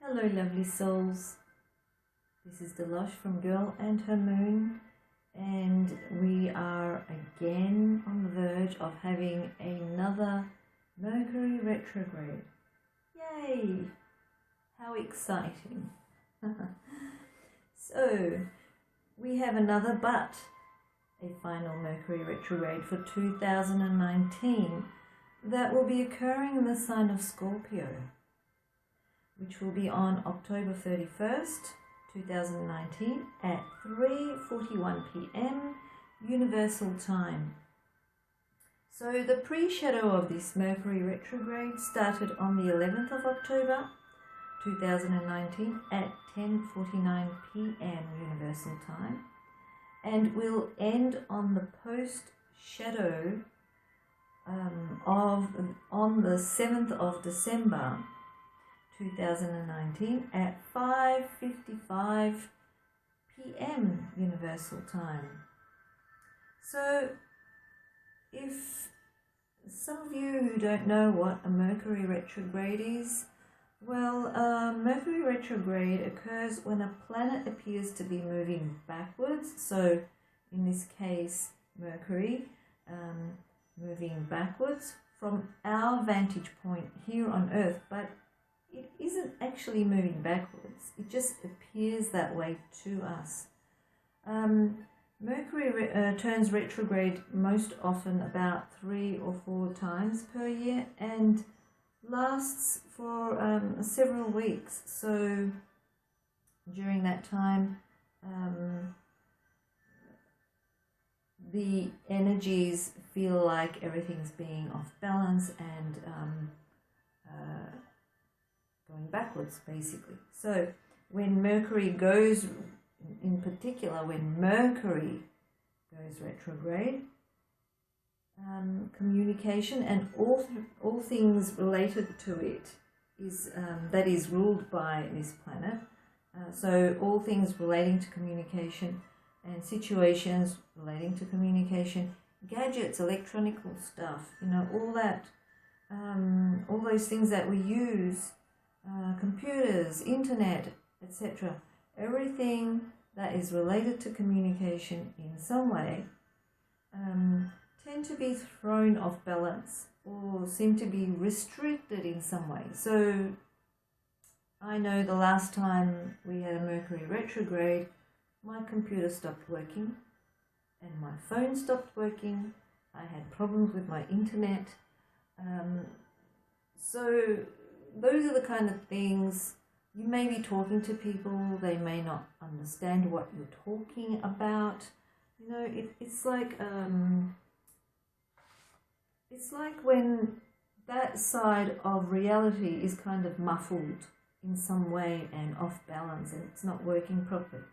Hello lovely souls, this is Deloche from Girl and Her Moon, and we are again on the verge of having another Mercury retrograde. Yay! How exciting! So, we have another a final Mercury retrograde for 2019 that will be occurring in the sign of Scorpio, which will be on October 31st, 2019 at 3:41 p.m. Universal Time. So the pre-shadow of this Mercury retrograde started on the 11th of October, 2019 at 10:49 p.m. Universal Time and will end on the post-shadow on the 7th of December 2019 at 5:55 p.m. Universal Time. So if some of you who don't know what a Mercury retrograde is, well, Mercury retrograde occurs when a planet appears to be moving backwards. So in this case, Mercury moving backwards from our vantage point here on Earth, but it isn't actually moving backwards, it just appears that way to us. Mercury turns retrograde most often about 3 or 4 times per year and lasts for several weeks. So during that time, the energies feel like everything's being off balance and going backwards, basically. So when Mercury goes, in particular when Mercury goes retrograde, communication and all things related to it is that is ruled by this planet. So all things relating to communication and situations relating to communication, gadgets, electronic stuff, all that, all those things that we use, computers, internet, etc. Everything that is related to communication in some way tend to be thrown off balance or seem to be restricted in some way. So I know the last time we had a Mercury retrograde, my computer stopped working and my phone stopped working. I had problems with my internet. So those are the kind of things. You may be talking to people, they may not understand what you're talking about. It's like when that side of reality is kind of muffled in some way and off balance and it's not working properly.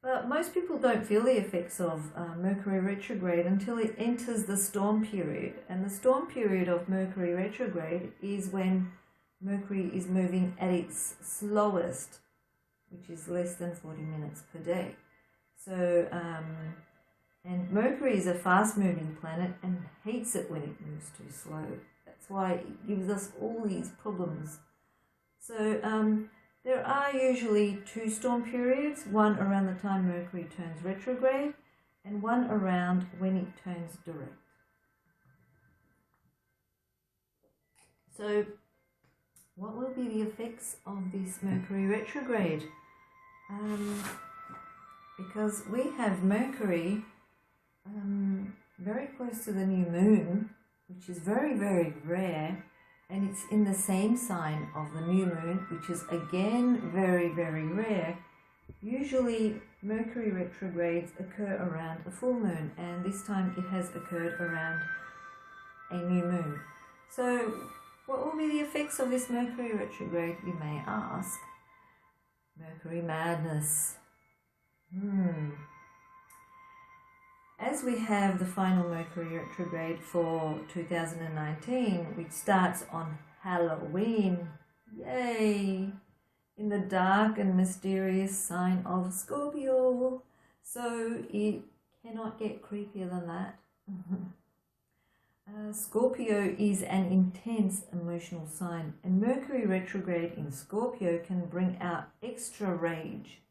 But most people don't feel the effects of Mercury retrograde until it enters the storm period. And the storm period of Mercury retrograde is when Mercury is moving at its slowest, which is less than 40 minutes per day. So, and Mercury is a fast-moving planet and hates it when it moves too slow. That's why it gives us all these problems. So, there are usually 2 storm periods, one around the time Mercury turns retrograde and one around when it turns direct. So what will be the effects of this Mercury retrograde? Because we have Mercury very close to the new moon, which is very, very rare. And it's in the same sign of the new moon, which is again very, very rare. Usually Mercury retrogrades occur around a full moon, and this time it has occurred around a new moon. So what will be the effects of this Mercury retrograde, you may ask? Mercury madness. As we have the final Mercury retrograde for 2019, which starts on Halloween, yay, in the dark and mysterious sign of Scorpio. So it cannot get creepier than that. Scorpio is an intense emotional sign, and Mercury retrograde in Scorpio can bring out extra rage,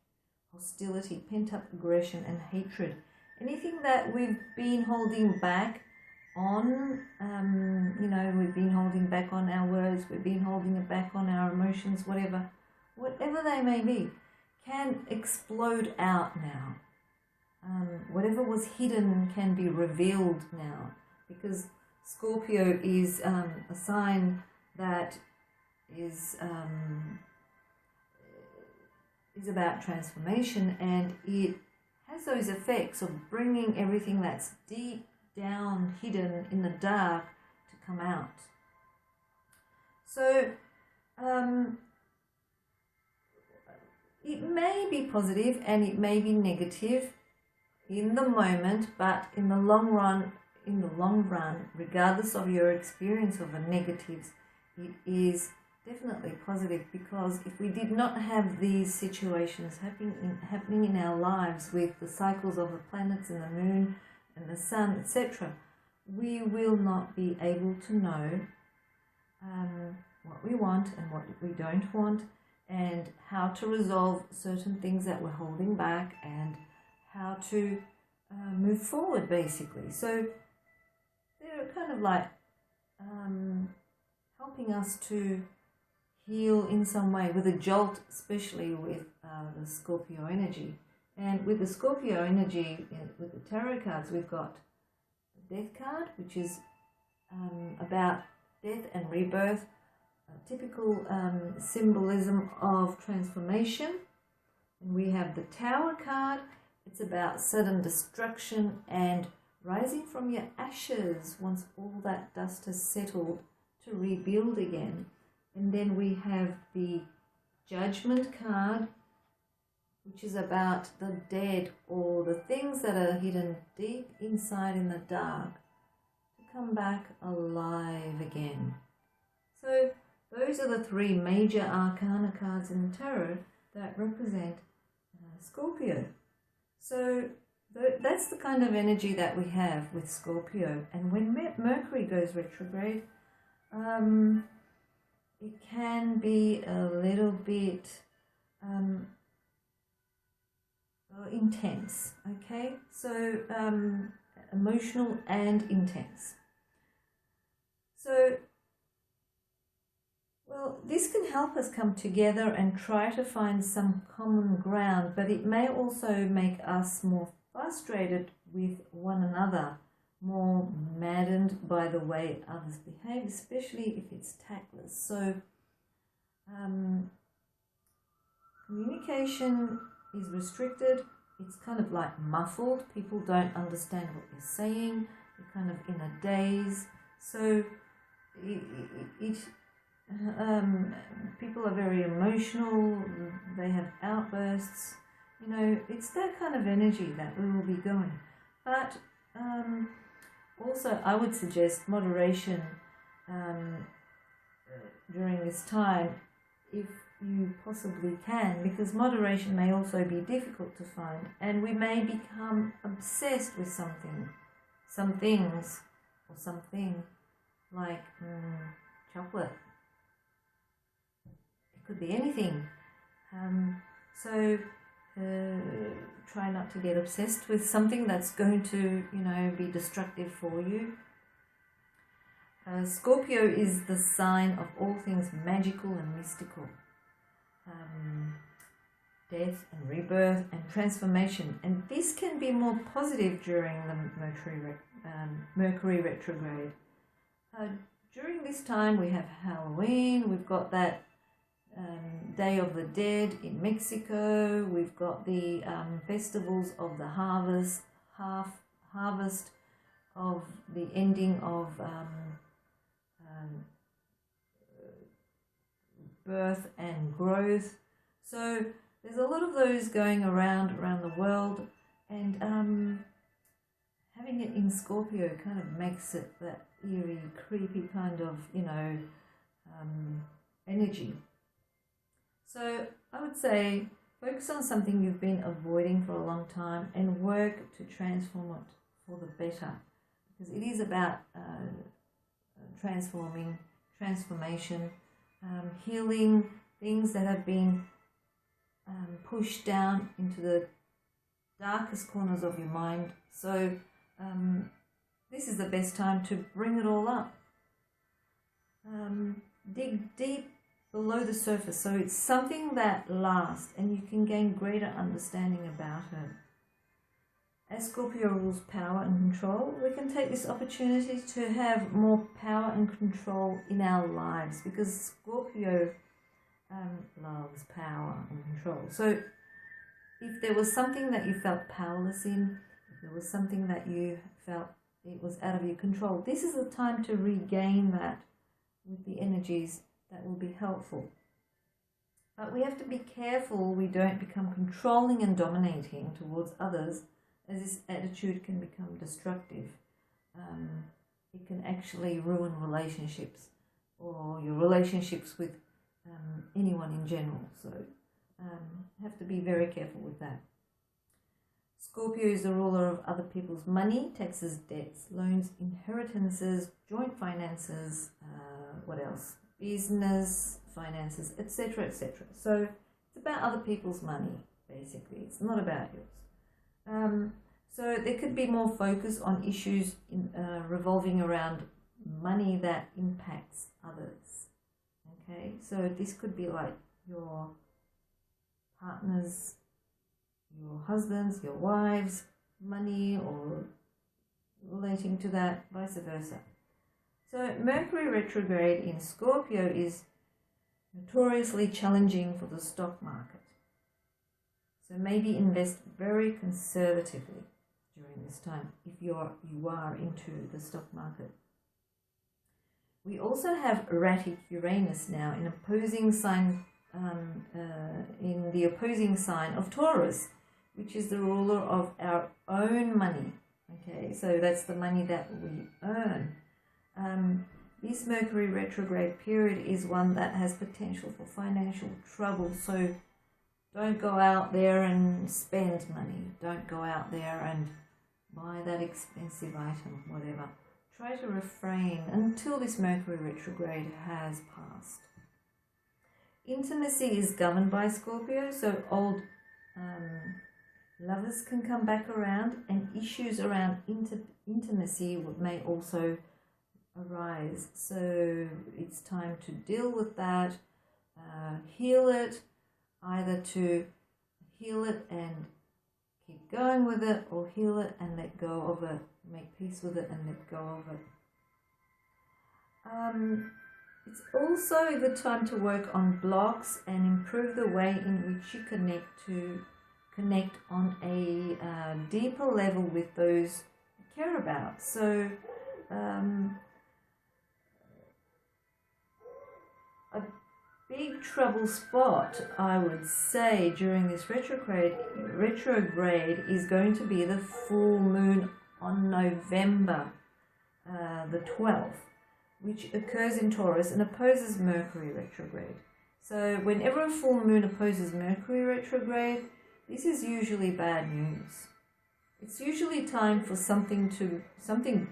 hostility, pent-up aggression and hatred. Anything that we've been holding back on, we've been holding back on our words, we've been holding it back on our emotions, whatever they may be, can explode out now. Whatever was hidden can be revealed now, because Scorpio is a sign that is about transformation, and it has those effects of bringing everything that's deep down, hidden in the dark, to come out. So it may be positive and it may be negative in the moment, but in the long run, regardless of your experience of the negatives, it is definitely positive, because if we did not have these situations happening in our lives with the cycles of the planets and the moon and the sun, etc., we will not be able to know what we want and what we don't want, and how to resolve certain things that we're holding back, and how to move forward, basically. So they're kind of like helping us to heal in some way, with a jolt, especially with the Scorpio energy. And with the Scorpio energy, with the tarot cards, we've got the Death card, which is about death and rebirth, typical symbolism of transformation. And we have the Tower card. It's about sudden destruction and rising from your ashes once all that dust has settled, to rebuild again. And then we have the Judgment card, which is about the dead, or the things that are hidden deep inside in the dark, to come back alive again. So those are the three major arcana cards in the tarot that represent Scorpio. So that's the kind of energy that we have with Scorpio. And when Mercury goes retrograde, it can be a little bit intense, okay? So emotional and intense. So, well, this can help us come together and try to find some common ground, but it may also make us more frustrated with one another, more maddened by the way others behave, especially if it's tactless. So communication is restricted. It's kind of like muffled. People don't understand what you're saying. You're kind of in a daze. So people are very emotional. They have outbursts. You know, it's that kind of energy that we will be going. But also, I would suggest moderation during this time, if you possibly can, because moderation may also be difficult to find, and we may become obsessed with something, some things, or something like chocolate. It could be anything. So try not to get obsessed with something that's going to, be destructive for you. Scorpio is the sign of all things magical and mystical. Death and rebirth and transformation, and this can be more positive during the Mercury retrograde. During this time we have Halloween, we've got that Day of the Dead in Mexico, we've got the festivals of the harvest of the ending of birth and growth. So there's a lot of those going around the world, and having it in Scorpio kind of makes it that eerie, creepy kind of, energy. So I would say focus on something you've been avoiding for a long time and work to transform it for the better. because it is about transformation, healing things that have been pushed down into the darkest corners of your mind. So this is the best time to bring it all up. Dig deep below the surface, so it's something that lasts and you can gain greater understanding about it. As Scorpio rules power and control, we can take this opportunity to have more power and control in our lives, because Scorpio loves power and control. So if there was something that you felt powerless in, if there was something that you felt it was out of your control, this is the time to regain that with the energies that will be helpful. But we have to be careful we don't become controlling and dominating towards others, as this attitude can become destructive. It can actually ruin relationships, or your relationships with anyone in general. So have to be very careful with that. Scorpio is the ruler of other people's money, taxes, debts, loans, inheritances, joint finances, what else? Business, finances, etc., etc. So it's about other people's money, basically. It's not about yours. So there could be more focus on issues revolving around money that impacts others. Okay, so this could be like your partners, your husbands, your wives, money, or relating to that, vice versa. So Mercury retrograde in Scorpio is notoriously challenging for the stock market. So maybe invest very conservatively during this time if you are into the stock market. We also have erratic Uranus now in opposing sign in the opposing sign of Taurus, which is the ruler of our own money. Okay, so that's the money that we earn. This Mercury retrograde period is one that has potential for financial trouble, so don't go out there and spend money. Don't go out there and buy that expensive item, whatever. Try to refrain until this Mercury retrograde has passed. Intimacy is governed by Scorpio, so old lovers can come back around, and issues around intimacy may also arise. So it's time to deal with that, heal it, either to heal it and keep going with it, or heal it and let go of it, make peace with it and let go of it. It's also the time to work on blocks and improve the way in which you connect on a deeper level with those you care about. So a big trouble spot, I would say, during this retrograde is going to be the full moon on November the 12th, which occurs in Taurus and opposes Mercury retrograde. So whenever a full moon opposes Mercury retrograde, this is usually bad news. It's usually time for something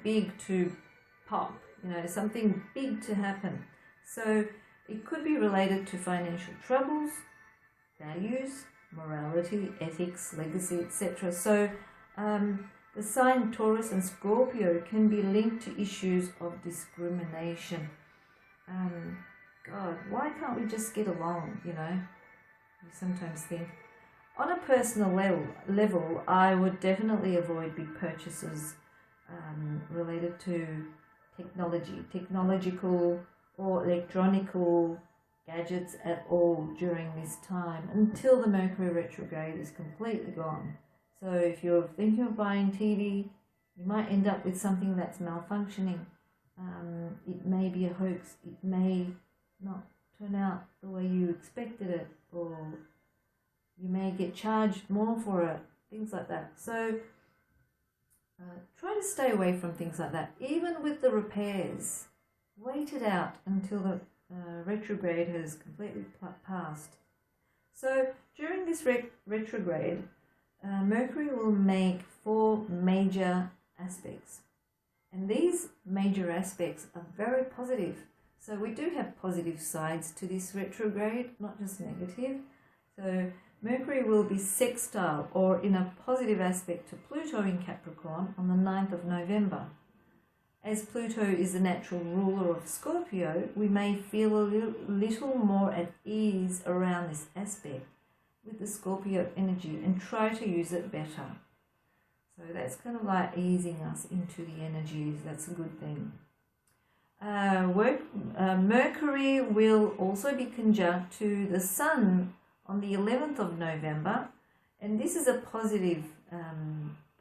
big to pop, something big to happen. So it could be related to financial troubles, values, morality, ethics, legacy, etc. So the sign Taurus and Scorpio can be linked to issues of discrimination. God, why can't we just get along, You sometimes think. On a personal level, I would definitely avoid big purchases related to technological or electronical gadgets at all during this time, until the Mercury retrograde is completely gone. So if you're thinking of buying TV, you might end up with something that's malfunctioning. It may be a hoax. It may not turn out the way you expected it, or you may get charged more for it, things like that. So try to stay away from things like that. Even with the repairs, wait it out until the retrograde has completely passed. So during this retrograde, Mercury will make 4 major aspects. And these major aspects are very positive. So we do have positive sides to this retrograde, not just negative. So Mercury will be sextile or in a positive aspect to Pluto in Capricorn on the 9th of November. As Pluto is the natural ruler of Scorpio, we may feel a little more at ease around this aspect with the Scorpio energy and try to use it better. So that's kind of like easing us into the energies. That's a good thing. Mercury will also be conjunct to the Sun on the 11th of November, and this is a positive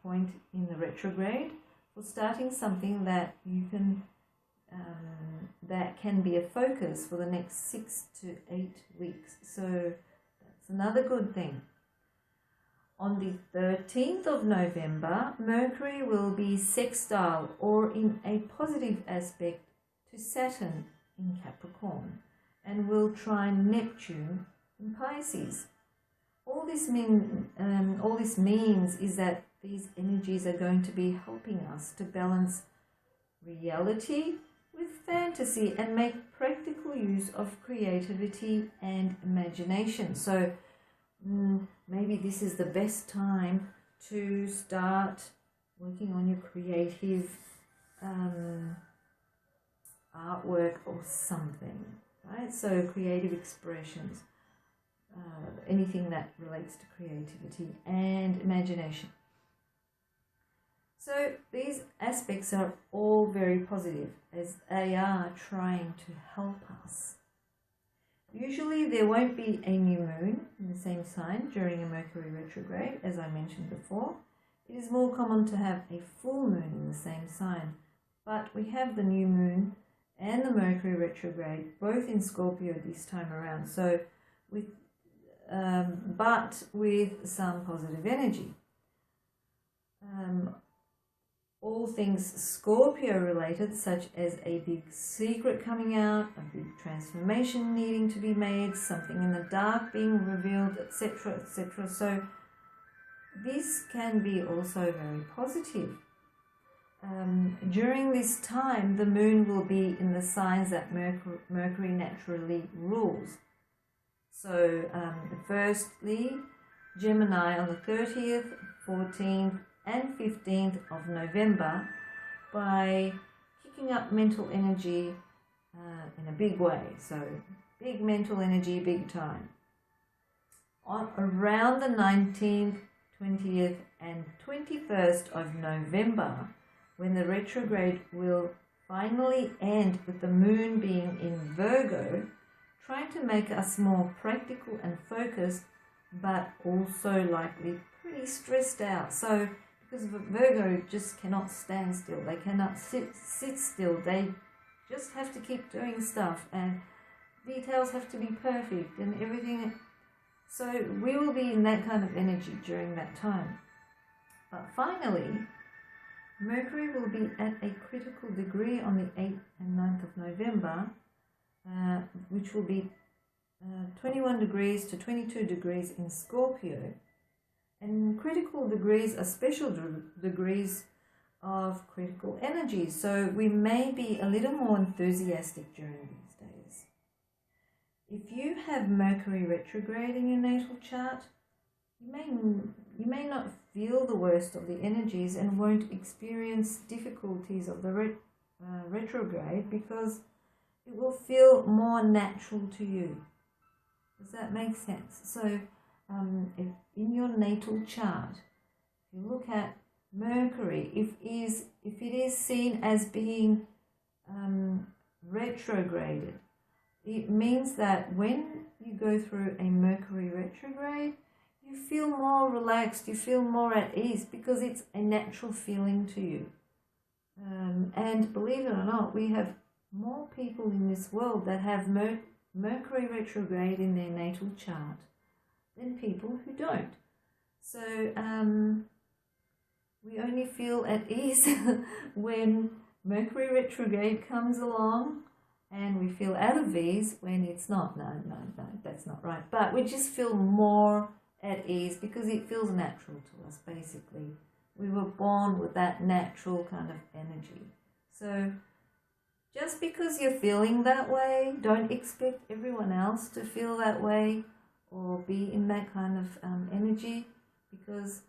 point in the retrograde for starting something that you can that can be a focus for the next 6 to 8 weeks. So that's another good thing. On the 13th of November, Mercury will be sextile or in a positive aspect to Saturn in Capricorn and will trine Neptune in Pisces. All this means is that these energies are going to be helping us to balance reality with fantasy and make practical use of creativity and imagination. So maybe this is the best time to start working on your creative artwork or something, right? So creative expressions, anything that relates to creativity and imagination. So these aspects are all very positive as they are trying to help us. Usually there won't be a new moon in the same sign during a Mercury retrograde, as I mentioned before. It is more common to have a full moon in the same sign, but we have the new moon and the Mercury retrograde both in Scorpio this time around, so but with some positive energy. All things Scorpio related, such as a big secret coming out, a big transformation needing to be made, something in the dark being revealed, etc., etc. So this can be also very positive. During this time, the moon will be in the signs that Mercury naturally rules. So firstly, Gemini on the 30th, 14th, and 15th of November by kicking up mental energy in a big way. So big mental energy, big time. Around the 19th, 20th and 21st of November, when the retrograde will finally end with the moon being in Virgo, trying to make us more practical and focused, but also likely pretty stressed out. So because Virgo just cannot stand still, they cannot sit still, they just have to keep doing stuff and details have to be perfect and everything. So we will be in that kind of energy during that time. But finally, Mercury will be at a critical degree on the 8th and 9th of November, which will be 21 degrees to 22 degrees in Scorpio. And critical degrees are special degrees of critical energy, so we may be a little more enthusiastic during these days. If you have Mercury retrograde in your natal chart, you may not feel the worst of the energies and won't experience difficulties of the retrograde because it will feel more natural to you. Does that make sense? So if in your natal chart, if you look at Mercury, if it is seen as being retrograded, it means that when you go through a Mercury retrograde, you feel more relaxed, you feel more at ease because it's a natural feeling to you. And believe it or not, we have more people in this world that have Mercury retrograde in their natal chart than people who don't. So we only feel at ease when Mercury retrograde comes along, and we feel out of ease when it's not. No, that's not right. But we just feel more at ease because it feels natural to us, basically. We were born with that natural kind of energy. So just because you're feeling that way, don't expect everyone else to feel that way or be in that kind of energy, because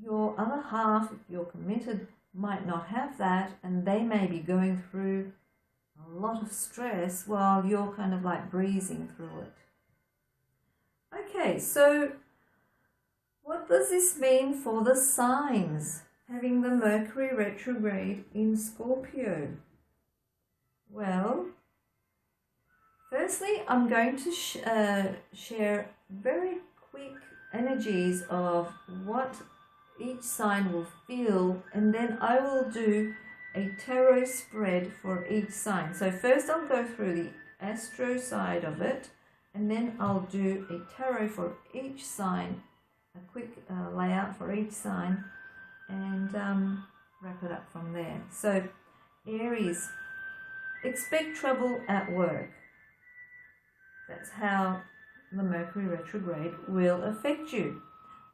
your other half, if you're committed, might not have that, and they may be going through a lot of stress while you're kind of like breezing through it. Okay, so what does this mean for the signs having the Mercury retrograde in Scorpio? Well, firstly, I'm going to share very quick energies of what each sign will feel, and then I will do a tarot spread for each sign. So first I'll go through the astro side of it, and then I'll do a tarot for each sign, a quick layout for each sign, and wrap it up from there. So Aries, expect trouble at work. That's how the Mercury retrograde will affect you.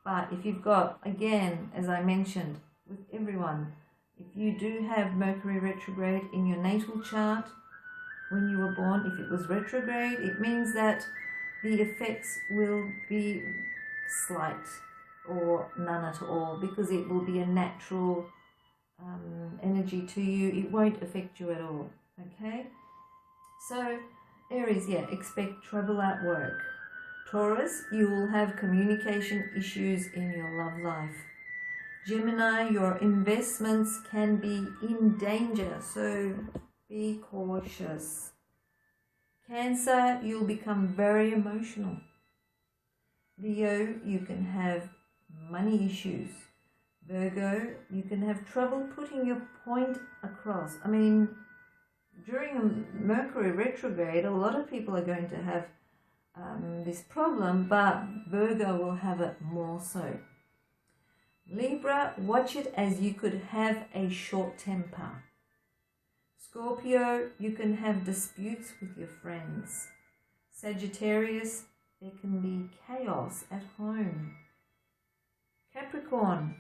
But if you've got, again, as I mentioned with everyone, if you do have Mercury retrograde in your natal chart when you were born, if it was retrograde, it means that the effects will be slight or none at all, because it will be a natural energy to you. It won't affect you at all, okay? So Aries, yeah, expect trouble at work. Taurus, you will have communication issues in your love life. Gemini, your investments can be in danger, so be cautious. Cancer, you'll become very emotional. Leo, you can have money issues. Virgo, you can have trouble putting your point across. I mean, during a Mercury retrograde, a lot of people are going to have this problem, but Virgo will have it more so. Libra, watch it as you could have a short temper. Scorpio, you can have disputes with your friends. Sagittarius, there can be chaos at home. Capricorn,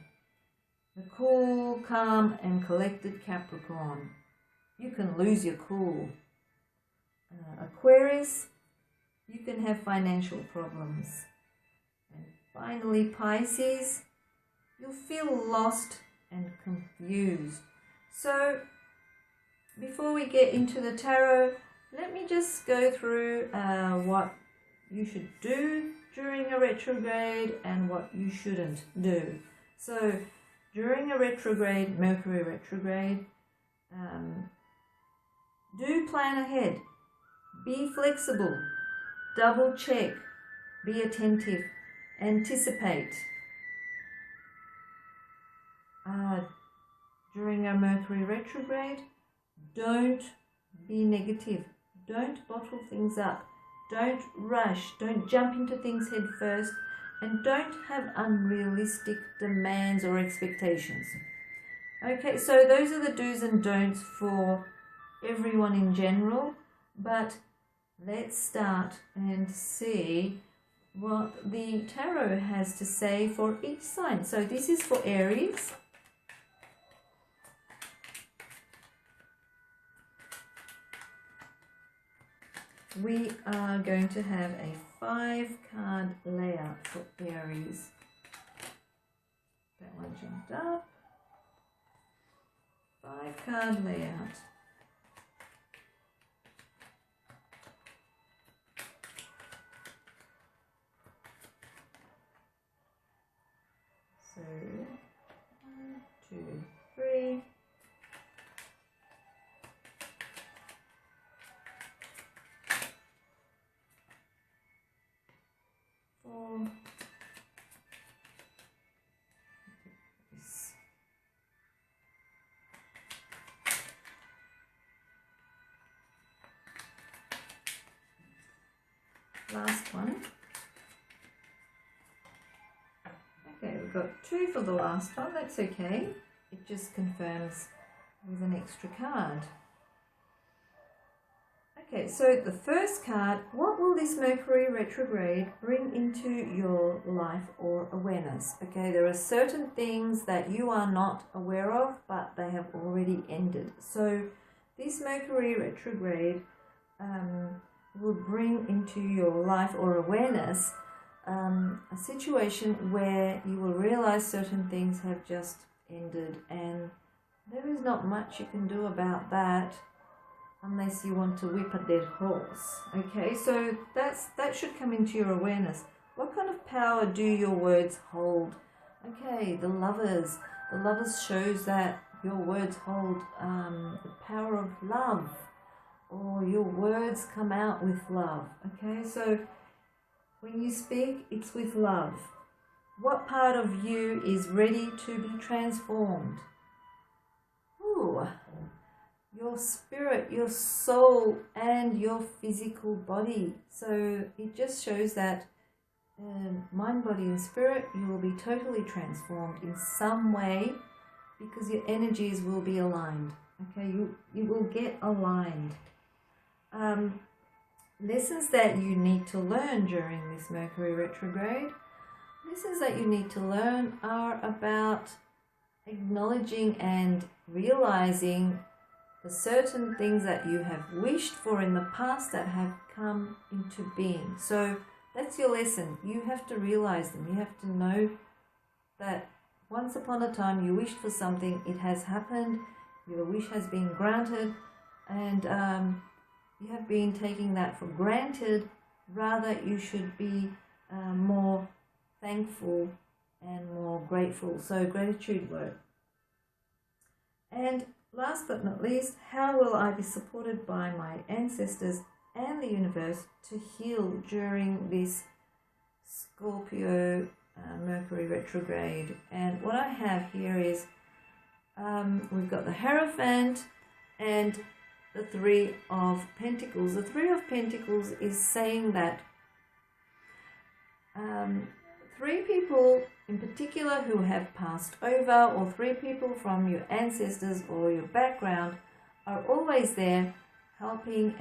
the cool, calm and collected Capricorn. You can lose your cool. Aquarius, you can have financial problems. And finally, Pisces, you'll feel lost and confused. So, before we get into the tarot, let me just go through what you should do during a retrograde and what you shouldn't do. So, during a retrograde, Mercury retrograde, do plan ahead. Be flexible. Double check. Be attentive. Anticipate. During a Mercury retrograde, don't be negative. Don't bottle things up. Don't rush. Don't jump into things head first. And don't have unrealistic demands or expectations. Okay, so those are the do's and don'ts for everyone in general. But let's start and see what the tarot has to say for each sign. So this is for Aries. We are going to have a 5-card layout for Aries. That one jumped up. 5-card layout. So, 1, 2, 3. Last one. Okay, we've got 2 for the last one. That's okay. It just confirms with an extra card. Okay, so the first card, what will this Mercury retrograde bring into your life or awareness? Okay, there are certain things that you are not aware of, but they have already ended. So this Mercury retrograde will bring into your life or awareness a situation where you will realize certain things have just ended, and there is not much you can do about that unless you want to whip a dead horse. Okay, so that should come into your awareness. What kind of power do your words hold? Okay, the lovers shows that your words hold the power of love, or your words come out with love. Okay, so when you speak, it's with love. What part of you is ready to be transformed? Ooh, your spirit, your soul, and your physical body. So it just shows that mind, body, and spirit, you will be totally transformed in some way, because your energies will be aligned. Okay, you will get aligned. Lessons that you need to learn during this Mercury retrograde. Lessons that you need to learn are about acknowledging and realizing the certain things that you have wished for in the past that have come into being. So that's your lesson. You have to realize them. You have to know that once upon a time you wished for something, it has happened, your wish has been granted, and you have been taking that for granted. Rather, you should be more thankful and more grateful. So gratitude work. And last but not least, how will I be supported by my ancestors and the universe to heal during this Scorpio Mercury retrograde? And what I have here is we've got the Hierophant and the Three of Pentacles. The Three of Pentacles is saying that three people in particular who have passed over, or three people from your ancestors or your background, are always there helping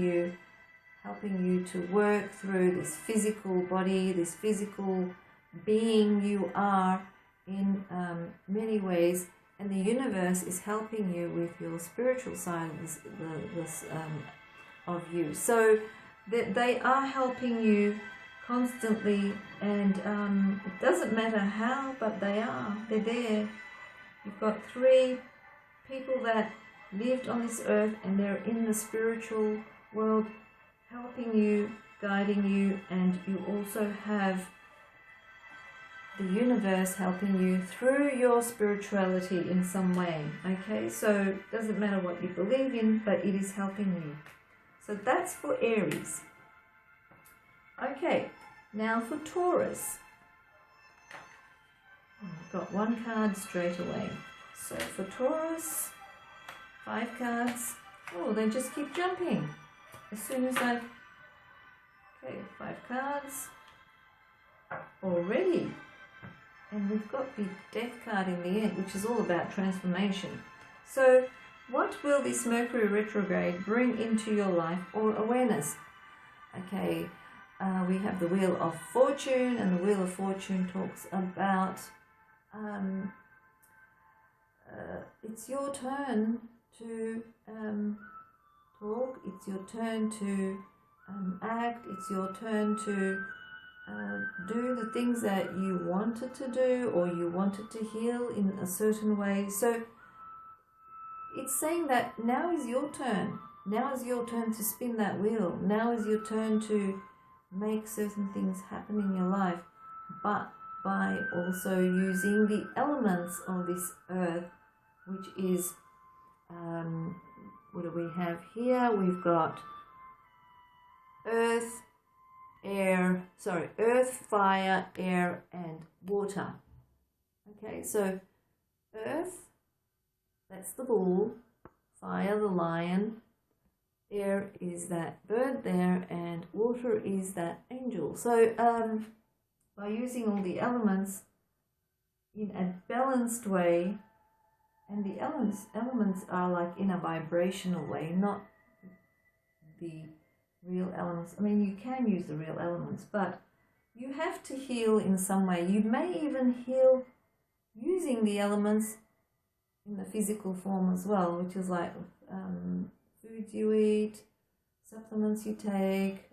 you to work through this physical body, this physical being you are in many ways, and the universe is helping you with your spiritual side of you. So they are helping you constantly, and it doesn't matter how, but they're there. You've got three people that lived on this earth, and they're in the spiritual world helping you, guiding you, and you also have the universe helping you through your spirituality in some way. Okay, so it doesn't matter what you believe in, but it is helping you. So that's for Aries. Okay, now for Taurus. I've got one card straight away. So for Taurus, 5 cards. Oh, they just keep jumping. As soon as I... Okay, 5 cards. Already. And we've got the Death card in the end, which is all about transformation. So what will this Mercury retrograde bring into your life or awareness? Okay, we have the Wheel of Fortune, and the Wheel of Fortune talks about it's your turn to talk, it's your turn to act, it's your turn to do the things that you wanted to do or you wanted to heal in a certain way. So it's saying that now is your turn. Now is your turn to spin that wheel. Now is your turn to make certain things happen in your life, but by also using the elements of this earth, which is, what do we have here? We've got earth, fire, air, and water. Okay, so earth, that's the bull, fire, the lion, air is that bird there, and water is that angel. So by using all the elements in a balanced way, and the elements are like in a vibrational way, not the real elements. I mean, you can use the real elements, but you have to heal in some way. You may even heal using the elements in the physical form as well, which is like foods you eat, supplements you take,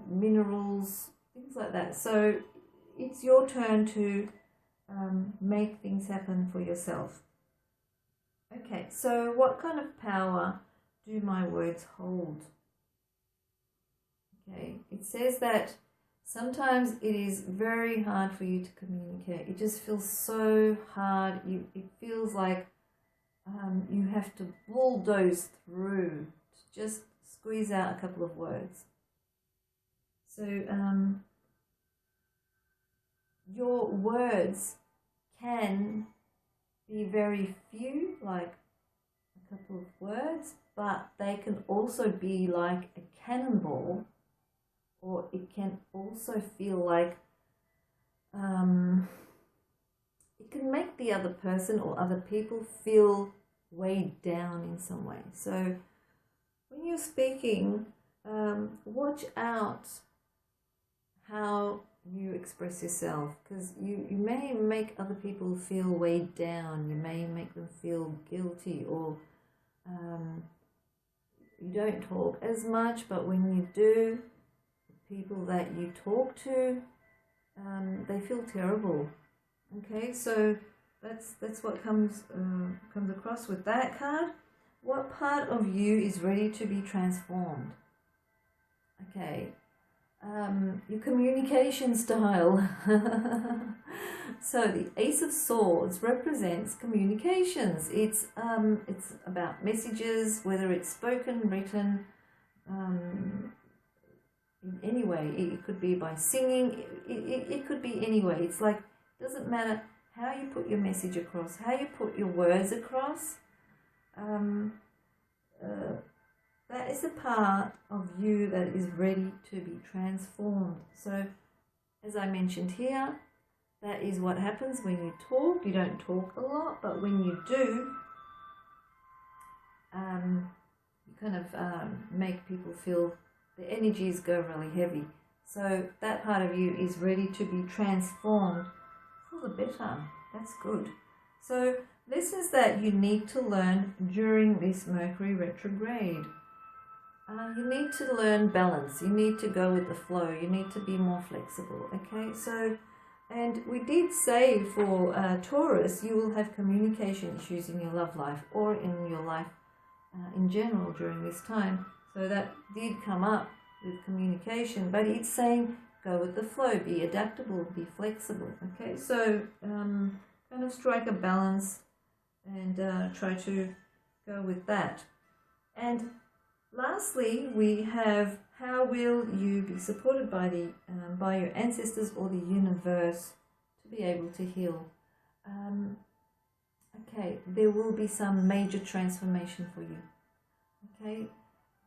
minerals, things like that. So it's your turn to make things happen for yourself. Okay, so what kind of power do my words hold? Okay, it says that sometimes it is very hard for you to communicate. It just feels so hard. It feels like you have to bulldoze through to just squeeze out a couple of words. So your words can be very few, like a couple of words, but they can also be like a cannonball, or it can also feel like it can make the other person or other people feel weighed down in some way. So when you're speaking, watch out how you express yourself, because you may make other people feel weighed down. You may make them feel guilty, or you don't talk as much, but when you do, the people that you talk to, they feel terrible. Okay, so that's what comes across with that card. What part of you is ready to be transformed? Okay. Your communication style. So the Ace of Swords represents communications. It's about messages, whether it's spoken, written, in any way. It could be by singing. It could be any way. It's like, it doesn't matter how you put your message across, how you put your words across. That is a part of you that is ready to be transformed. So, as I mentioned here, that is what happens when you talk. You don't talk a lot, but when you do, you kind of make people feel the energies go really heavy. So that part of you is ready to be transformed for the better. That's good. So lessons that you need to learn during this Mercury retrograde. You need to learn balance. You need to go with the flow. You need to be more flexible. Okay, so, and we did say for Taurus, you will have communication issues in your love life or in your life in general during this time. So that did come up with communication, but it's saying go with the flow, be adaptable, be flexible. Okay, so kind of strike a balance and try to go with that. And lastly, we have how will you be supported by the by your ancestors or the universe to be able to heal. Okay, there will be some major transformation for you. Okay,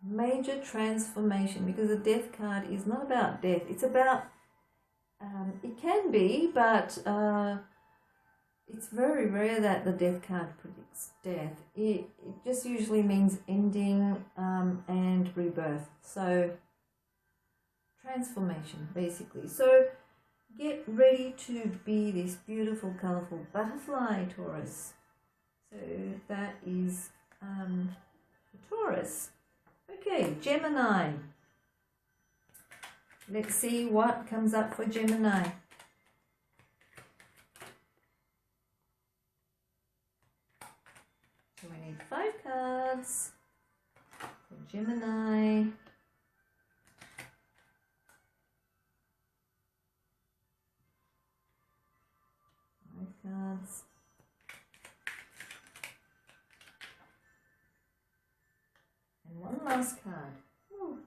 major transformation, because the Death card is not about death. It's about it can be, but it's very rare that the Death card predicts death. It just usually means ending and rebirth. So transformation, basically. So get ready to be this beautiful, colorful butterfly, Taurus. So that is Taurus. Okay, Gemini. Let's see what comes up for Gemini. So we need 5 cards for Gemini. Cards. And one last card. Ooh.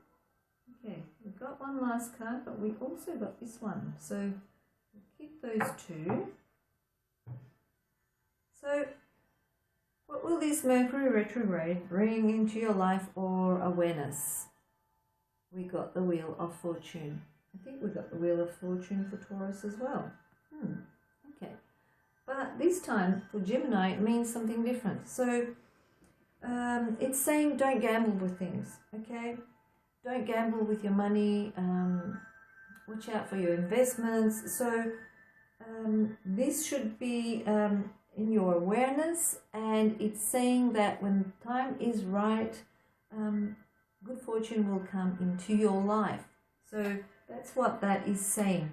Okay, we've got one last card, but we also got this one. So we'll keep those 2. So what will this Mercury retrograde bring into your life or awareness? We got the Wheel of Fortune. I think we got the Wheel of Fortune for Taurus as well. Okay. But this time for Gemini it means something different. So It's saying don't gamble with things, okay? Don't gamble with your money. Watch out for your investments. So this should be in your awareness, and it's saying that when the time is right, good fortune will come into your life. So that's what that is saying.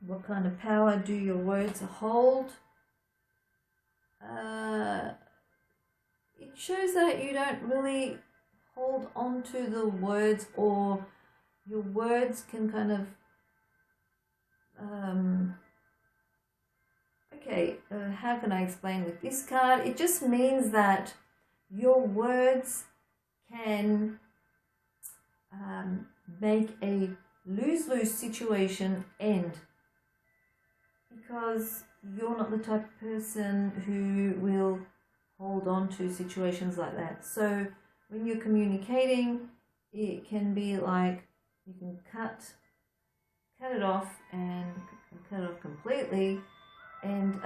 What kind of power do your words hold? It shows that you don't really hold on to the words, or your words can kind of how can I explain with this card? It just means that your words can make a lose-lose situation end, because you're not the type of person who will hold on to situations like that. So when you're communicating, it can be like you can cut it off, and cut it off completely, and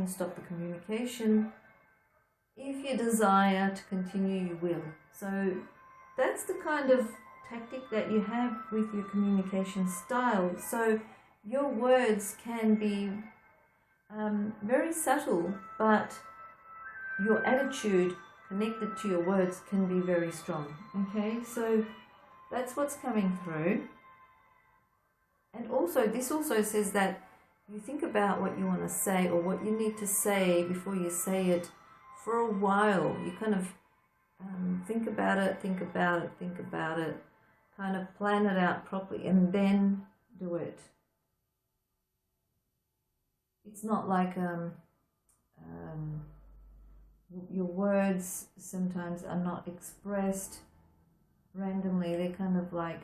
stop the communication. If you desire to continue, you will. So that's the kind of tactic that you have with your communication style. So your words can be very subtle, but your attitude connected to your words can be very strong. Okay, so that's what's coming through. And also, this also says that you think about what you want to say, or what you need to say before you say it for a while. You kind of think about it, kind of plan it out properly, and then do it. It's not like your words sometimes are not expressed randomly. They're kind of like,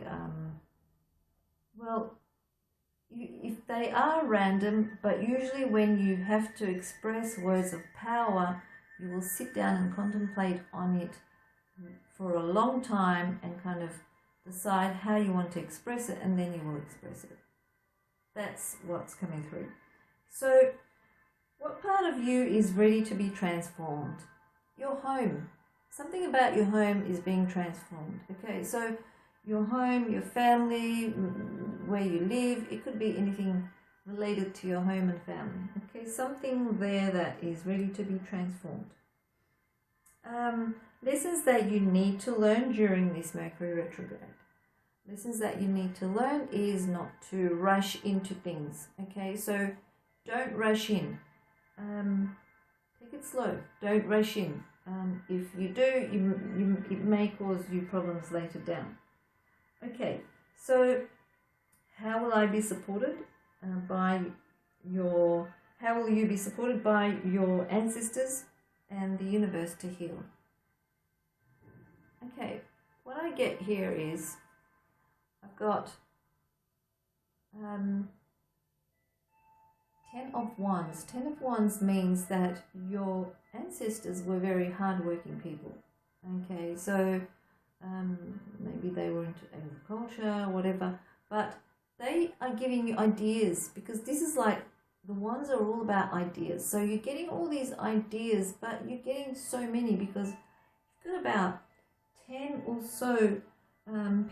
if they are random, but usually when you have to express words of power, you will sit down and contemplate on it for a long time and kind of decide how you want to express it, and then you will express it. That's what's coming through. So what part of you is ready to be transformed? Your home. Something about your home is being transformed. Okay, so your home, your family, where you live, it could be anything related to your home and family. Okay, something there that is ready to be transformed. Lessons that you need to learn during this Mercury retrograde. Lessons that you need to learn is not to rush into things. Okay, so don't rush in. Take it slow. Don't rush in. If you do, it may cause you problems later down. Okay, so how will I be supported how will you be supported by your ancestors and the universe to heal? Okay, what I get here is I've got 10 of Wands. 10 of Wands means that your ancestors were very hardworking people. Okay, so maybe they were into agriculture, whatever, but they are giving you ideas, because this is like, the Wands are all about ideas. So you're getting all these ideas, but you're getting so many because you've got about 10 or so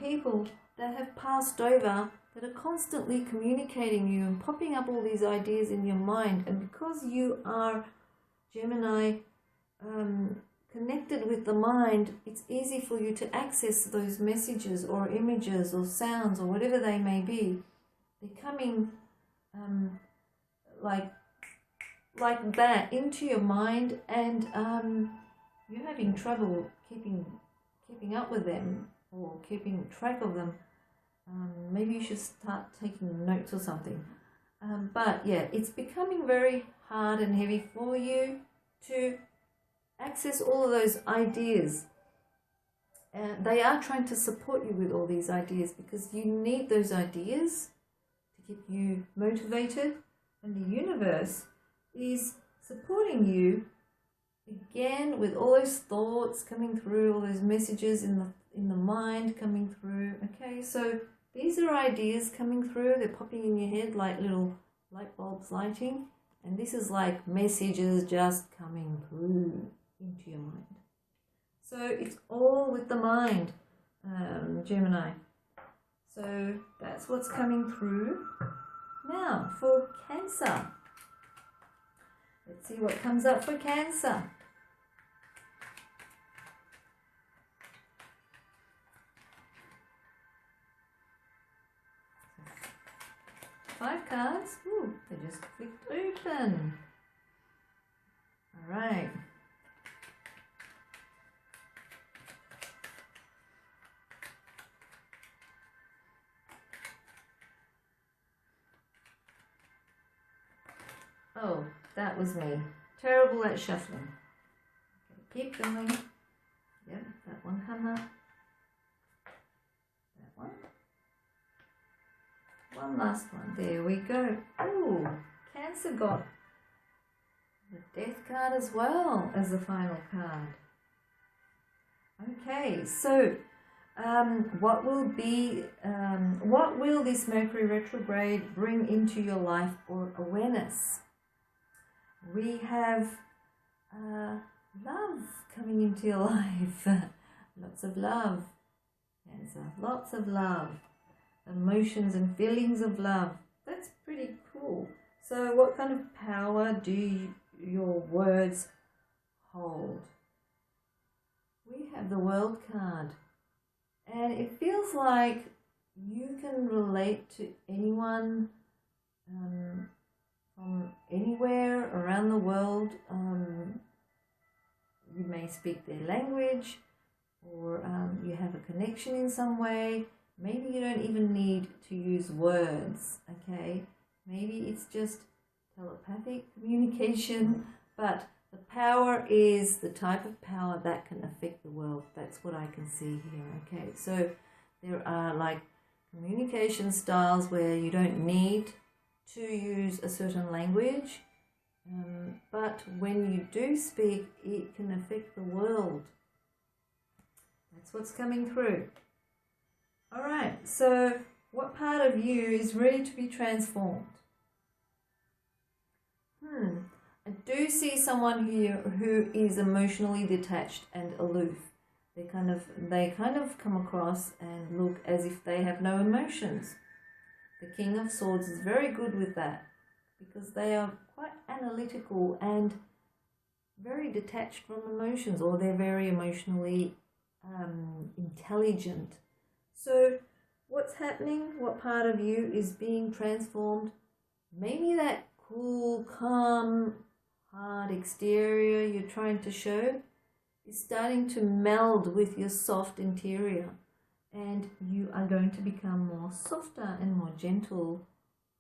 people that have passed over, that are constantly communicating you and popping up all these ideas in your mind. And because you are Gemini, connected with the mind, it's easy for you to access those messages or images or sounds or whatever they may be. They're coming like that into your mind, and you're having trouble keeping up with them or keeping track of them. Maybe you should start taking notes or something. But yeah, it's becoming very hard and heavy for you to access all of those ideas. They are trying to support you with all these ideas, because you need those ideas to keep you motivated, and the universe is supporting you again with all those thoughts coming through, all those messages in the mind coming through. Okay, so these are ideas coming through. They're popping in your head like little light bulbs lighting, And this is like messages just coming through into your mind. So it's all with the mind, Gemini. So that's what's coming through. Now for Cancer. Let's see what comes up for Cancer. Five cards. Ooh, they just clicked open. All right. Oh, that was me. Terrible at shuffling. Okay, keep going. Yep, that one come up. That one. One last one. There we go. Ooh, Cancer got the Death card as well as the final card. Okay, so what will this Mercury retrograde bring into your life or awareness? We have love coming into your life. Lots of love, Cancer. Lots of love. Emotions and feelings of love. That's pretty cool. So what kind of power do your words hold? We have the World card. And it feels like you can relate to anyone from anywhere around the world. You may speak their language, or you have a connection in some way. Maybe you don't even need to use words, okay? Maybe it's just telepathic communication, but the power is the type of power that can affect the world. That's what I can see here, okay? So there are like communication styles where you don't need to use a certain language, but when you do speak, it can affect the world. That's what's coming through. All right, so what part of you is ready to be transformed? I do see someone here who is emotionally detached and aloof. They kind of come across and look as if they have no emotions. The King of Swords is very good with that because they are quite analytical and very detached from emotions, or they're very emotionally intelligent. So what's happening? What part of you is being transformed? Maybe that cool, calm, hard exterior you're trying to show is starting to meld with your soft interior, and you are going to become more softer and more gentle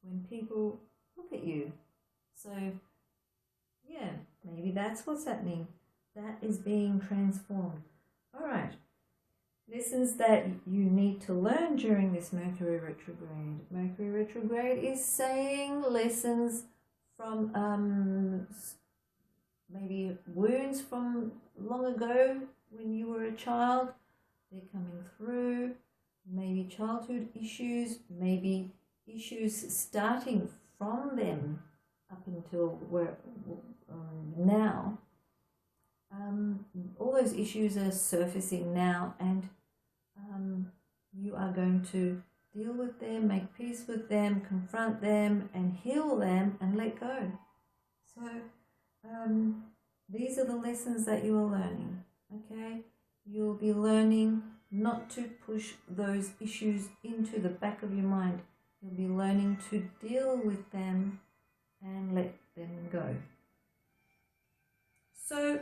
when people look at you. So yeah, maybe that's what's happening. That is being transformed. All right. Lessons that you need to learn during this Mercury retrograde. Mercury retrograde is saying lessons from maybe wounds from long ago when you were a child. They're coming through. Maybe childhood issues, maybe issues starting from them up until now. All those issues are surfacing now, and you are going to deal with them, make peace with them, confront them, and heal them and let go. So these are the lessons that you are learning, okay? You'll be learning not to push those issues into the back of your mind. You'll be learning to deal with them and let them go. So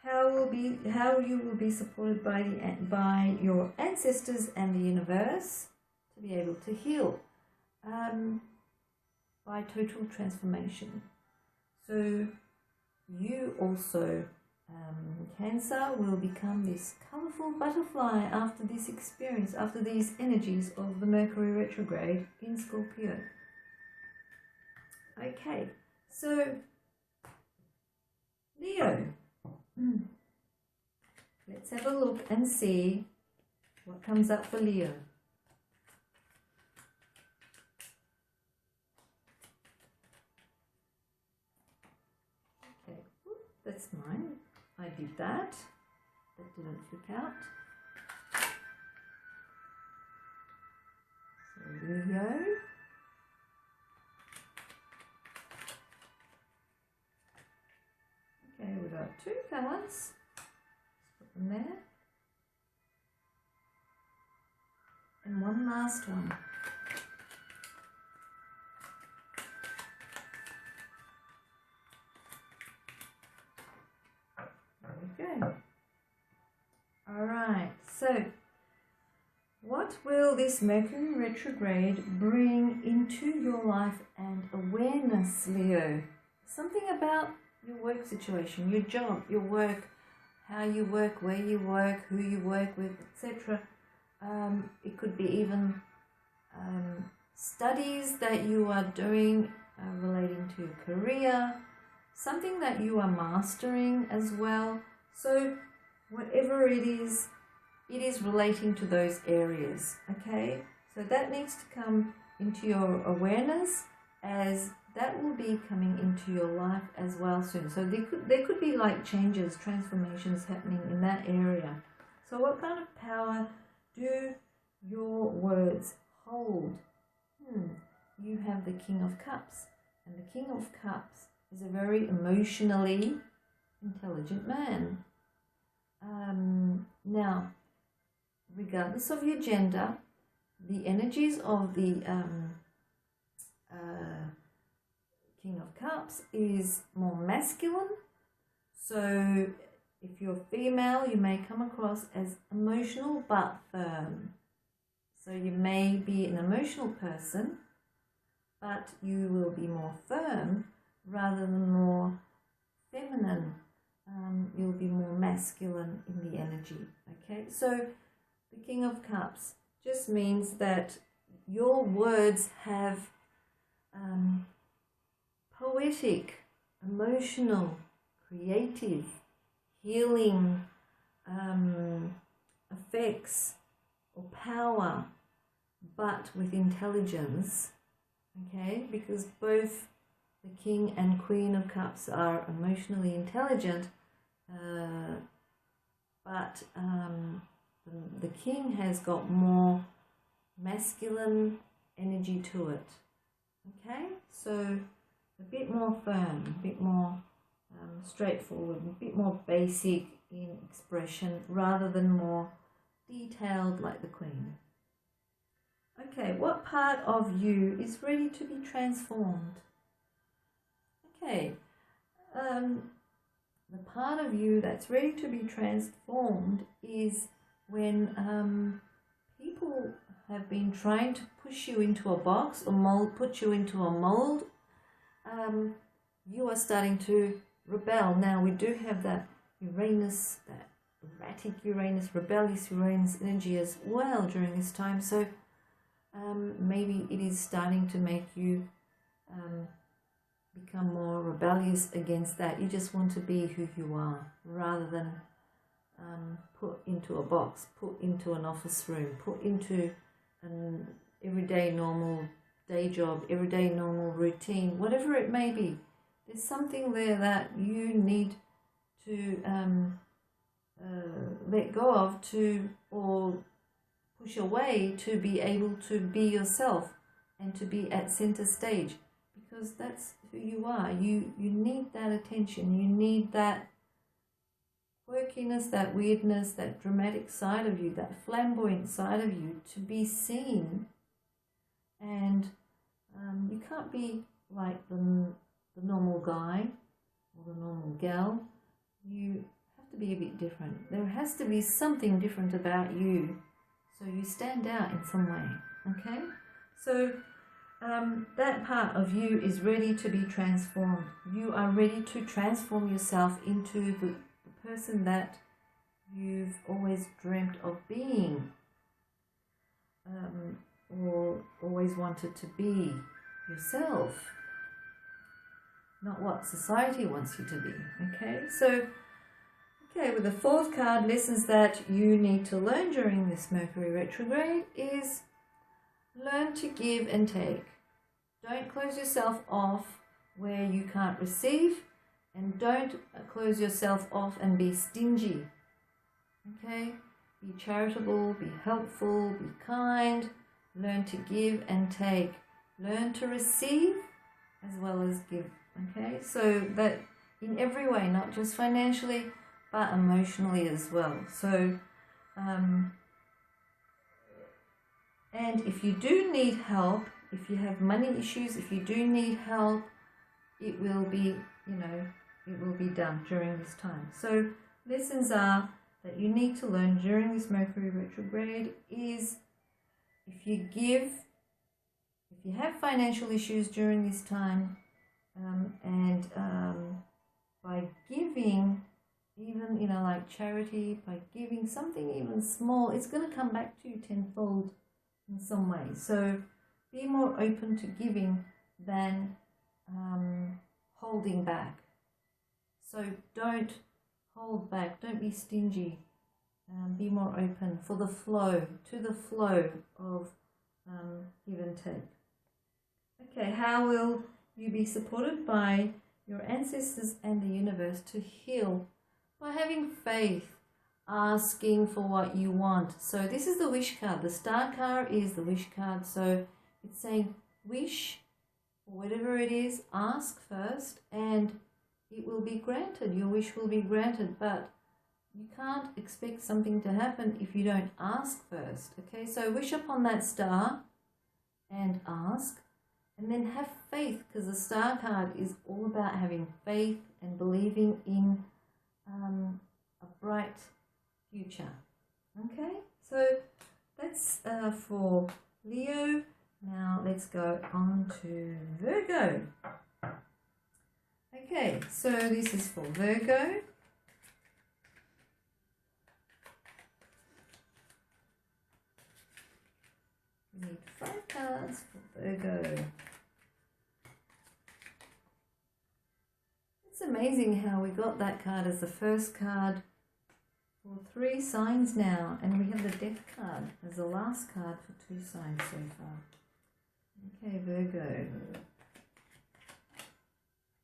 how you will be supported by your ancestors and the universe to be able to heal by total transformation. So you also, Cancer, will become this colourful butterfly after this experience, after these energies of the Mercury retrograde in Scorpio. Okay, so Leo. Let's have a look and see what comes up for Leo. did that. That didn't flip out. So Leo. Okay, we've got 2 cards. Let's put them there. And one last one. There we go. All right, so what will this Mercury retrograde bring into your life and awareness, Leo? Something about your work situation, your job, your work, how you work, where you work, who you work with, etc. It could be even studies that you are doing relating to your career, something that you are mastering as well. So whatever it is relating to those areas, okay? So that needs to come into your awareness, as that will be coming into your life as well soon. So there could be like changes, transformations happening in that area. So what kind of power do your words hold? You have the King of Cups, and the King of Cups is a very emotionally intelligent man. Now, regardless of your gender, the energies of the King of Cups is more masculine. So if you're female, you may come across as emotional but firm. So you may be an emotional person, but you will be more firm rather than more feminine. You'll be more masculine in the energy, okay? So the King of Cups just means that your words have poetic, emotional, creative, healing effects or power, but with intelligence, okay? Because both the King and Queen of Cups are emotionally intelligent, but the King has got more masculine energy to it, okay? So a bit more firm, a bit more straightforward, a bit more basic in expression rather than more detailed like the Queen. Okay, what part of you is ready to be transformed? Okay, the part of you that's ready to be transformed is when people have been trying to push you into a box or put you into a mold. You are starting to rebel. Now we do have that Uranus, that erratic Uranus, rebellious Uranus energy as well during this time. So maybe it is starting to make you become more rebellious against that. You just want to be who you are rather than put into a box, put into an office room, put into an everyday normal day job, everyday normal routine, whatever it may be. There's something there that you need to let go of or push away to be able to be yourself and to be at center stage, because that's who you are. You need that attention. You need that quirkiness, that weirdness, that dramatic side of you, that flamboyant side of you to be seen. And you can't be like the normal guy or the normal gal. You have to be a bit different. There has to be something different about you, so you stand out in some way, okay? So that part of you is ready to be transformed. You are ready to transform yourself into the person that you've always dreamt of being, or always wanted to be yourself, not what society wants you to be, okay? So, okay, with the fourth card, lessons that you need to learn during this Mercury retrograde is learn to give and take. Don't close yourself off where you can't receive, And don't close yourself off and be stingy. Okay? Be charitable, be helpful, be kind. Learn to give and take. Learn to receive as well as give. Okay? So that in every way, not just financially, but emotionally as well. So, and if you do need help, if you have money issues, if you do need help, it will be, it will be done during this time. So lessons are that you need to learn during this Mercury retrograde is if you give, if you have financial issues during this time, by giving, even, like charity, by giving something even small, it's going to come back to you tenfold in some way. So be more open to giving than holding back. So don't hold back, don't be stingy, be more open for the flow, to the flow of give and take. Okay, how will you be supported by your ancestors and the universe to heal? By having faith, asking for what you want. So this is the wish card. The star card is the wish card. So it's saying wish, or whatever it is, ask first and it will be granted. Your wish will be granted, but you can't expect something to happen if you don't ask first. Okay, so wish upon that star and ask, and then have faith, because the star card is all about having faith and believing in a bright future. Okay, so that's for Leo. Now let's go on to Virgo. Okay, so this is for Virgo. We need 5 cards for Virgo. It's amazing how we got that card as the first card for 3 signs now, and we have the Death card as the last card for 2 signs so far. Okay, Virgo.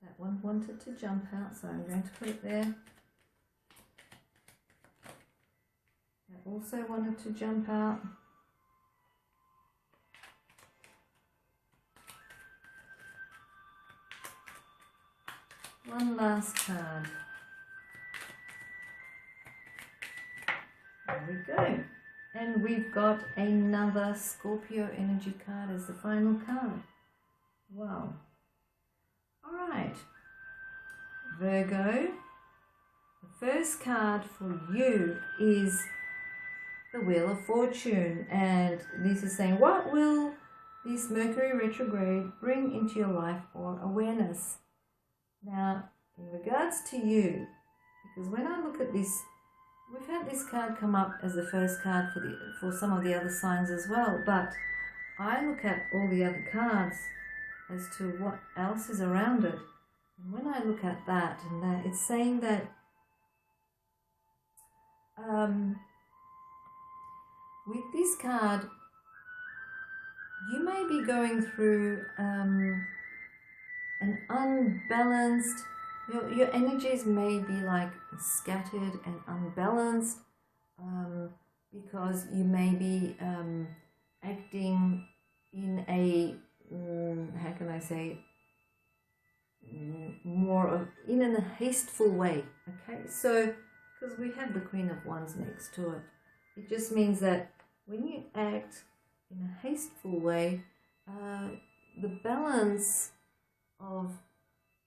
That one wanted to jump out, so I'm going to put it there. That also wanted to jump out. One last card. There we go. And we've got another Scorpio energy card as the final card. Wow. All right. Virgo, the first card for you is the Wheel of Fortune. And this is saying, what will this Mercury retrograde bring into your life or awareness? Now, in regards to you, because when I look at this, we've had this card come up as the first card for some of the other signs as well, but I look at all the other cards as to what else is around it. And when I look at that, and that, it's saying that with this card, you may be going through an unbalanced, your energies may be like scattered and unbalanced, because you may be acting in a, how can I say, more of in a hasteful way. Okay, so because we have the Queen of Wands next to it, it just means that when you act in a hasteful way, the balance of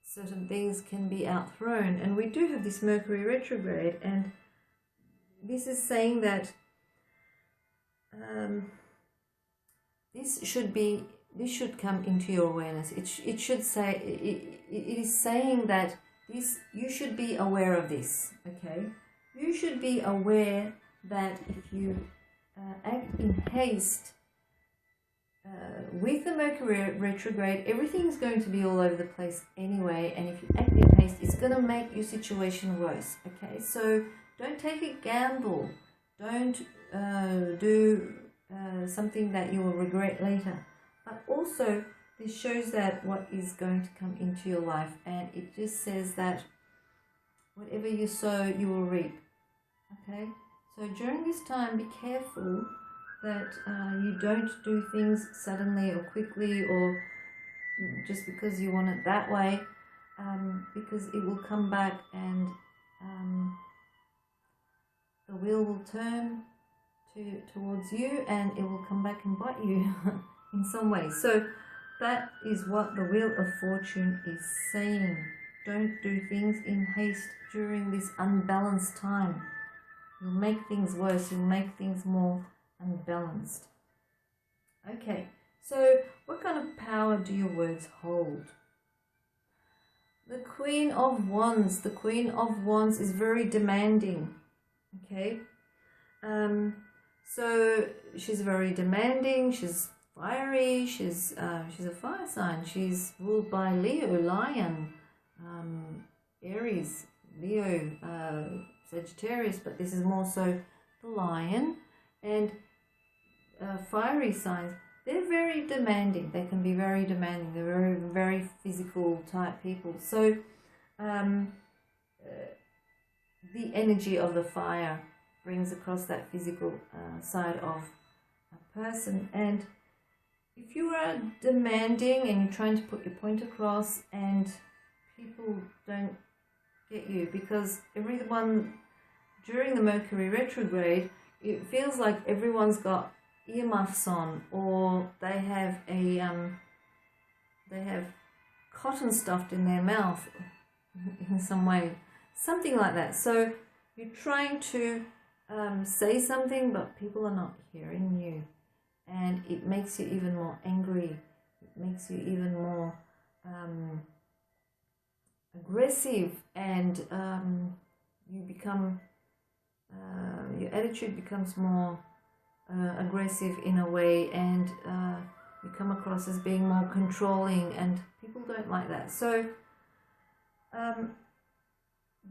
certain things can be outthrown. And we do have this Mercury retrograde, and this is saying that this should come into your awareness. It should say, it is saying that you should be aware of this. Okay, you should be aware that if you act in haste with the Mercury retrograde, everything is going to be all over the place anyway, and if you act in haste, it's going to make your situation worse. Okay, so don't take a gamble. Don't do something that you will regret later. But also, this shows that what is going to come into your life, and it just says that whatever you sow, you will reap. Okay, so during this time, be careful that you don't do things suddenly or quickly or just because you want it that way, because it will come back and the wheel will turn towards you, and it will come back and bite you in some way. So that is what the Wheel of Fortune is saying. Don't do things in haste during this unbalanced time. You'll make things worse. You'll make things more unbalanced. Okay, so what kind of power do your words hold? The Queen of Wands. The Queen of Wands is very demanding. Okay, so she's very demanding. She's fiery. She's a fire sign. She's ruled by Leo, Lion, Aries, Leo, Sagittarius, but this is more so the Lion. And fiery signs, they're very demanding. They can be very demanding. They're very, very physical type people. So the energy of the fire brings across that physical side of a person. And if you are demanding and you're trying to put your point across and people don't get you, because everyone during the Mercury retrograde, it feels like everyone's got earmuffs on, or they have cotton stuffed in their mouth in some way, something like that. So you're trying to say something, but people are not hearing you, and it makes you even more angry. It makes you even more aggressive, and you become your attitude becomes more aggressive in a way, and you come across as being more controlling, and people don't like that. So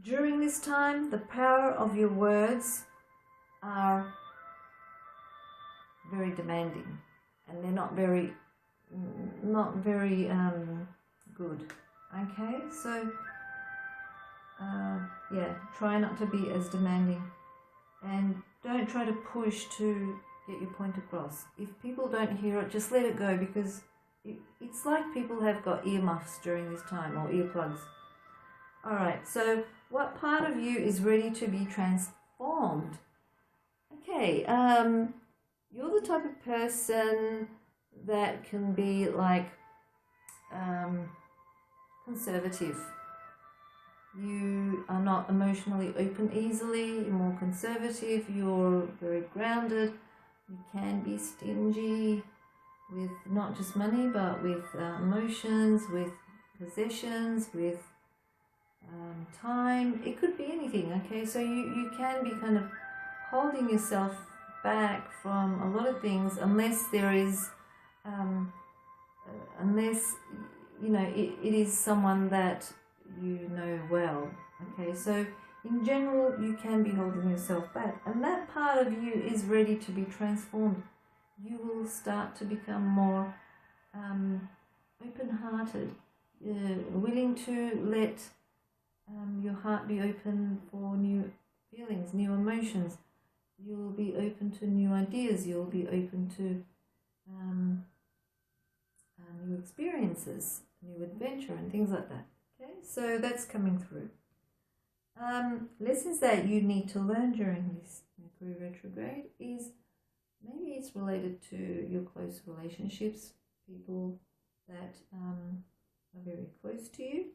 during this time, the power of your words are very demanding, and they're not very good. Okay, so yeah, try not to be as demanding, and don't try to push to get your point across. If people don't hear it, just let it go, because it's like people have got earmuffs during this time, or earplugs. Alright, so what part of you is ready to be transformed? Okay, you're the type of person that can be like conservative. You are not emotionally open easily. You're more conservative. You're very grounded. You can be stingy with not just money, but with emotions, with possessions, with time. It could be anything. Okay, so you can be kind of holding yourself back from a lot of things, unless there is unless you know it is someone that you know well. Okay, so in general, you can be holding yourself back, and that part of you is ready to be transformed. You will start to become more open-hearted, willing to let your heart be open for new feelings, new emotions. You will be open to new ideas. You will be open to new experiences, new adventure, and things like that. Okay, so that's coming through. Lessons that you need to learn during this Mercury retrograde is maybe it's related to your close relationships, people that are very close to you.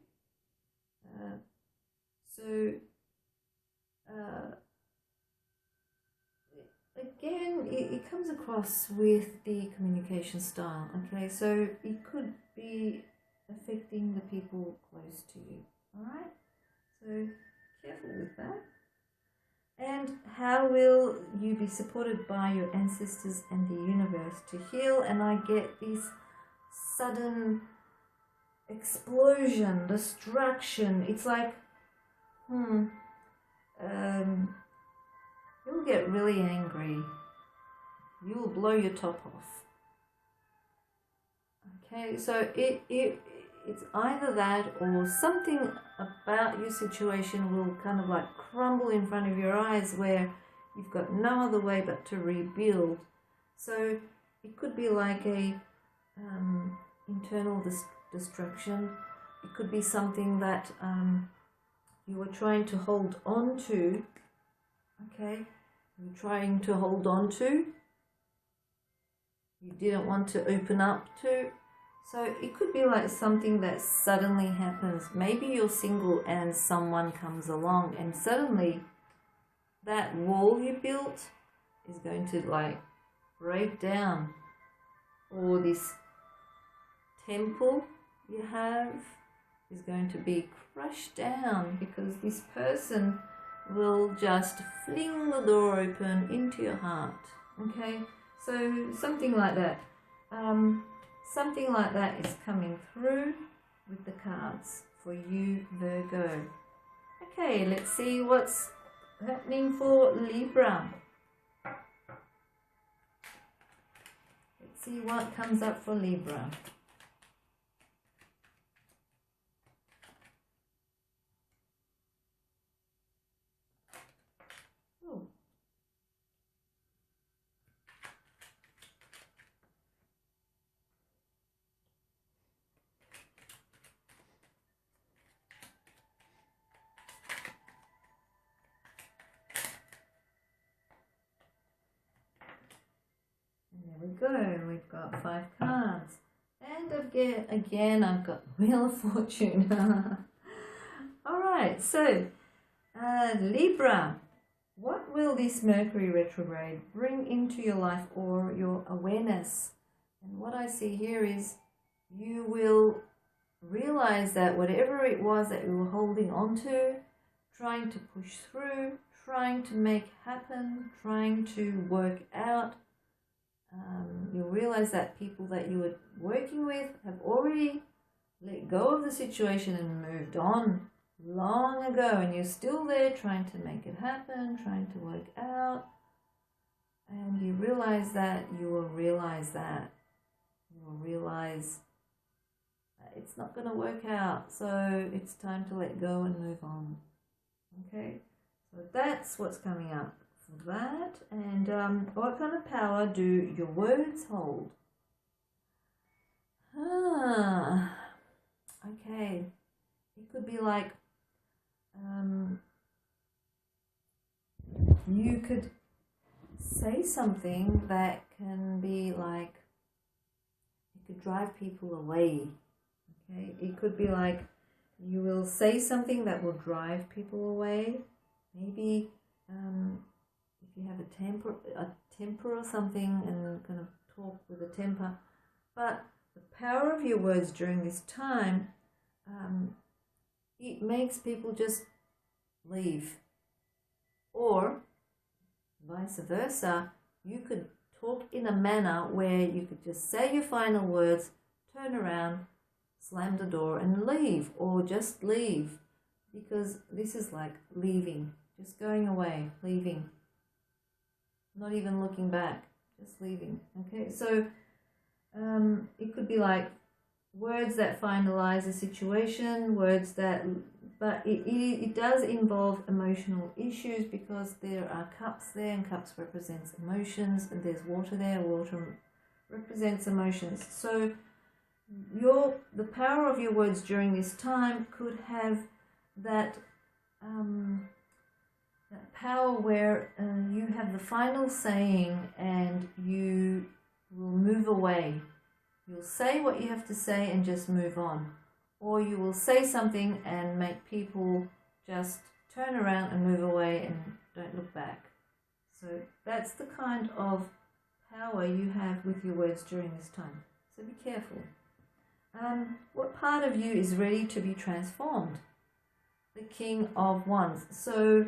Again, it comes across with the communication style. Okay, so it could be affecting the people close to you. All right, so careful with that. And how will you be supported by your ancestors and the universe to heal? And I get this sudden explosion, destruction. It's like, you'll get really angry. You'll blow your top off. Okay, so it's either that or something about your situation will kind of like crumble in front of your eyes where you've got no other way but to rebuild. So it could be like a internal destruction. It could be something that you were trying to hold on to. Okay, you're trying to hold on to. You didn't want to open up to. So it could be like something that suddenly happens. Maybe you're single and someone comes along and suddenly that wall you built is going to like break down. Or this temple you have is going to be crushed down because this person will just fling the door open into your heart. Okay, so something like that. Something like that is coming through with the cards for you, Virgo. Okay, let's see what's happening for Libra. Let's see what comes up for Libra. Go, we've got 5 cards, and again I've got Wheel of Fortune. All right, so Libra, what will this Mercury retrograde bring into your life or your awareness? And what I see here is you will realize that whatever it was that you were holding on to, trying to push through, trying to make happen, trying to work out, you'll realize that people that you were working with have already let go of the situation and moved on long ago, and you're still there trying to make it happen, trying to work out, and you realize that you will realize that it's not going to work out, so it's time to let go and move on. Okay, so that's what's coming up. That, and what kind of power do your words hold? Okay, it could be like you could say something that can be like, it could drive people away. Okay, it could be like you will say something that will drive people away. Maybe if you have a temper or something and kind of talk with a temper, but the power of your words during this time, it makes people just leave, or vice versa. You could talk in a manner where you could just say your final words, turn around, slam the door and leave, or just leave, because this is like leaving, just going away, leaving. Not even looking back, just leaving. Okay, so it could be like words that finalize a situation, words that, but it does involve emotional issues because there are cups there, and cups represents emotions, and there's water there, water represents emotions. So the power of your words during this time could have that that power where you have the final saying and you will move away. You'll say what you have to say and just move on. Or you will say something and make people just turn around and move away and don't look back. So that's the kind of power you have with your words during this time. So be careful. What part of you is ready to be transformed? The King of Wands. So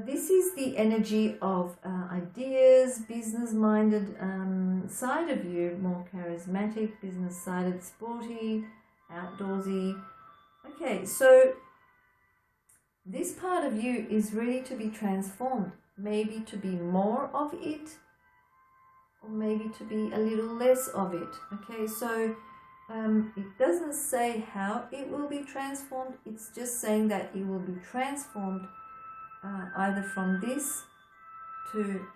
this is the energy of ideas, business-minded side of you, more charismatic, business-sided, sporty, outdoorsy. Okay, so this part of you is ready to be transformed, maybe to be more of it, or maybe to be a little less of it. Okay, so it doesn't say how it will be transformed. It's just saying that it will be transformed either from this to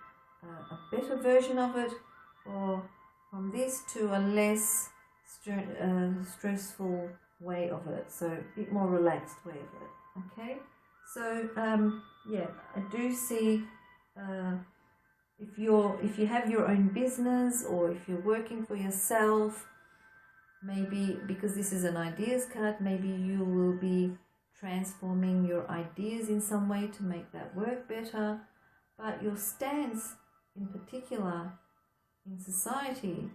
a better version of it, or from this to a less stressful way of it, so a bit more relaxed way of it. Okay, so yeah, I do see if you have your own business, or if you're working for yourself, maybe because this is an ideas card, maybe you will be transforming your ideas in some way to make that work better. But your stance in particular in society,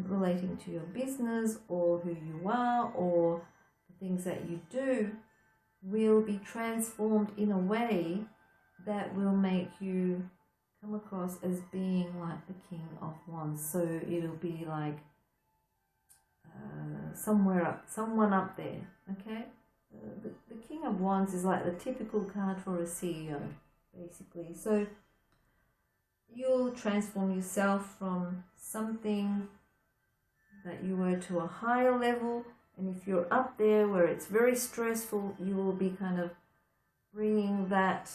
relating to your business or who you are or the things that you do, will be transformed in a way that will make you come across as being like the King of Wands. So it'll be like someone up there. Okay, the King of Wands is like the typical card for a CEO, basically. So you'll transform yourself from something that you were to a higher level, and if you're up there where it's very stressful, you will be kind of bringing that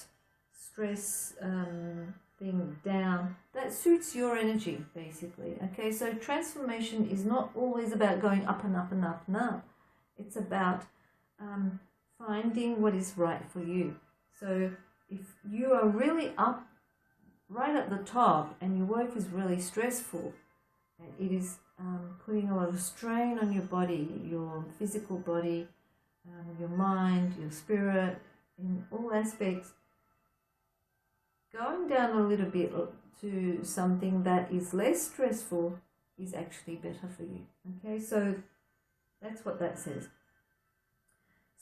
stress thing down that suits your energy, basically. Okay, so transformation is not always about going up and up and up and up. It's about finding what is right for you. So if you are really up right at the top and your work is really stressful, and it is putting a lot of strain on your body, your physical body, your mind, your spirit, in all aspects, going down a little bit to something that is less stressful is actually better for you. Okay, so that's what that says.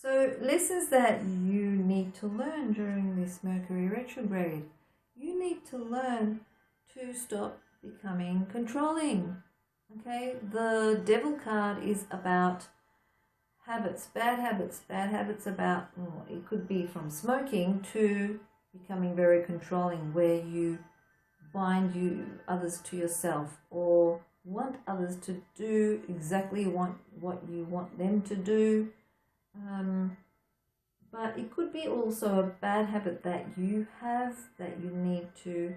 So lessons that you need to learn during this Mercury retrograde. You need to learn to stop becoming controlling. Okay, the Devil card is about habits, bad habits about, it could be from smoking to becoming very controlling, where you bind others to yourself, or want others to do exactly what you want them to do. But it could be also a bad habit that you have that you need to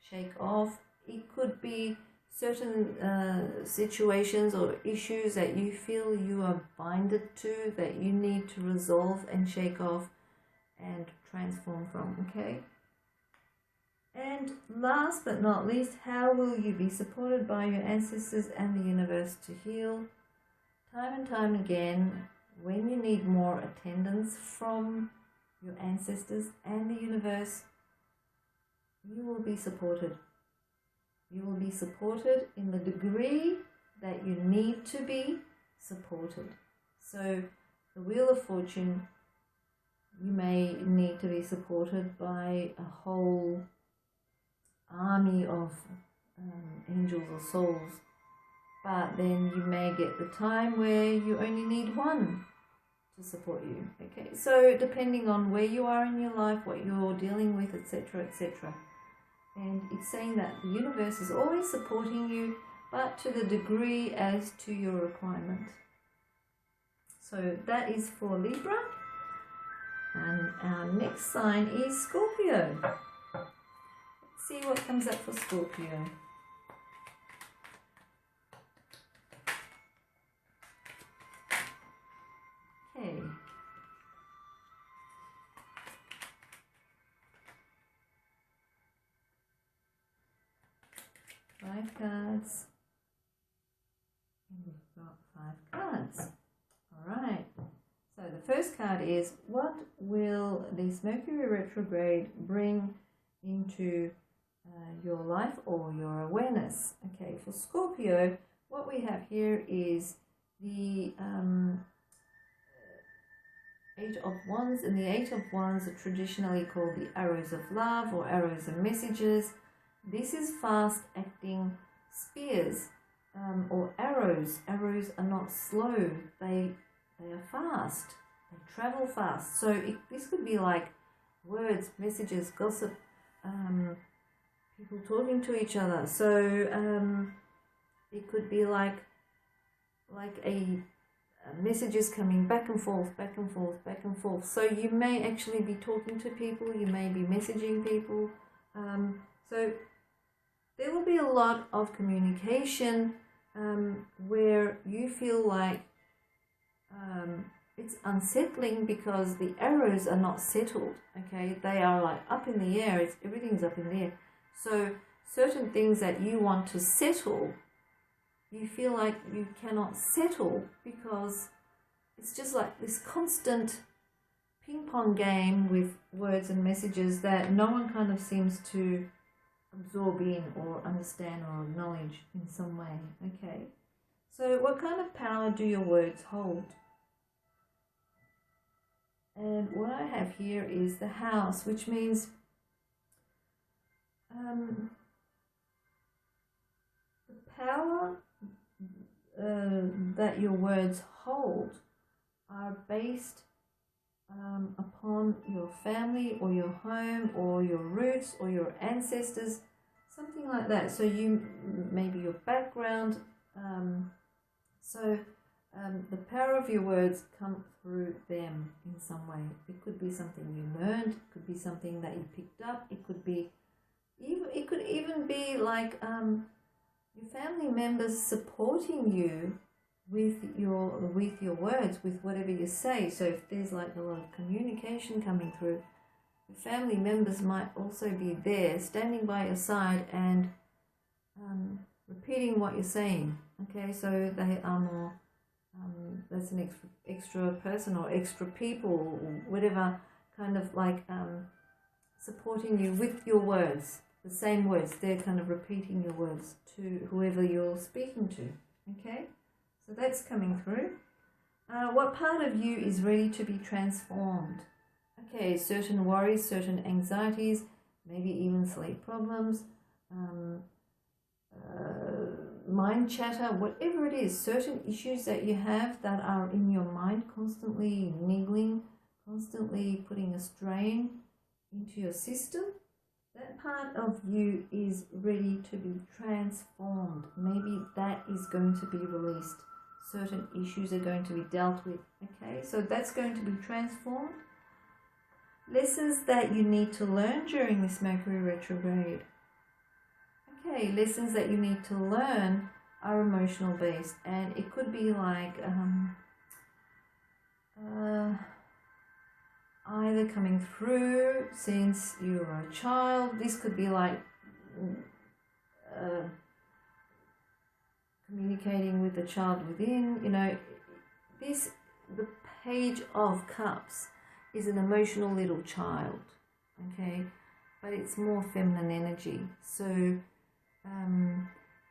shake off. It could be certain situations or issues that you feel you are binded to, that you need to resolve and shake off and transform from. Okay, and last but not least, how will you be supported by your ancestors and the universe to heal? Time and time again, when you need more attendance from your ancestors and the universe, you will be supported. You will be supported in the degree that you need to be supported. So the Wheel of Fortune, you may need to be supported by a whole army of angels or souls, but then you may get the time where you only need one to support you. Okay, so depending on where you are in your life, what you're dealing with, etc., etc. And it's saying that the universe is always supporting you, but to the degree as to your requirement. So that is for Libra. And our next sign is Scorpio. Let's see what comes up for Scorpio. Okay. Five cards. And we've got 5 cards. All right. So the first card is, what will this Mercury retrograde bring into your life or your awareness? Okay, for Scorpio, what we have here is the 8 of Wands, and the 8 of Wands are traditionally called the arrows of love or arrows of messages. This is fast-acting spears or arrows. Arrows are not slow. They are fast. They travel fast. So this could be like words, messages, gossip, people talking to each other. So it could be like a messages coming back and forth, back and forth, back and forth. So you may actually be talking to people, you may be messaging people. So there will be a lot of communication where you feel like it's unsettling because the arrows are not settled, okay? They are like up in the air, everything's up in the air. So certain things that you want to settle, you feel like you cannot settle because it's just like this constant ping pong game with words and messages that no one kind of seems to absorb in or understand or acknowledge in some way, okay? So what kind of power do your words hold? And what I have here is the house, which means the power that your words hold are based upon your family or your home or your roots or your ancestors, something like that. So you, maybe your background. The power of your words come through them in some way. It could be something you learned. It could be something that you picked up. It could be even be like your family members supporting you with your words, with whatever you say. So if there's like a lot of communication coming through, your family members might also be there, standing by your side and repeating what you're saying. Okay, so they are more. That's an extra person or extra people or whatever, kind of like supporting you with your words, the same words. They're kind of repeating your words to whoever you're speaking to. Okay, so that's coming through. What part of you is ready to be transformed? Okay, certain worries, certain anxieties, maybe even sleep problems, mind chatter, whatever it is, certain issues that you have that are in your mind, constantly niggling, constantly putting a strain into your system, that part of you is ready to be transformed. Maybe that is going to be released. Certain issues are going to be dealt with. Okay, so that's going to be transformed. Lessons that you need to learn during this Mercury retrograde. Okay, lessons that you need to learn are emotional based, and it could be like either coming through since you were a child. This could be like communicating with the child within. You know, the Page of Cups is an emotional little child, okay, but it's more feminine energy. So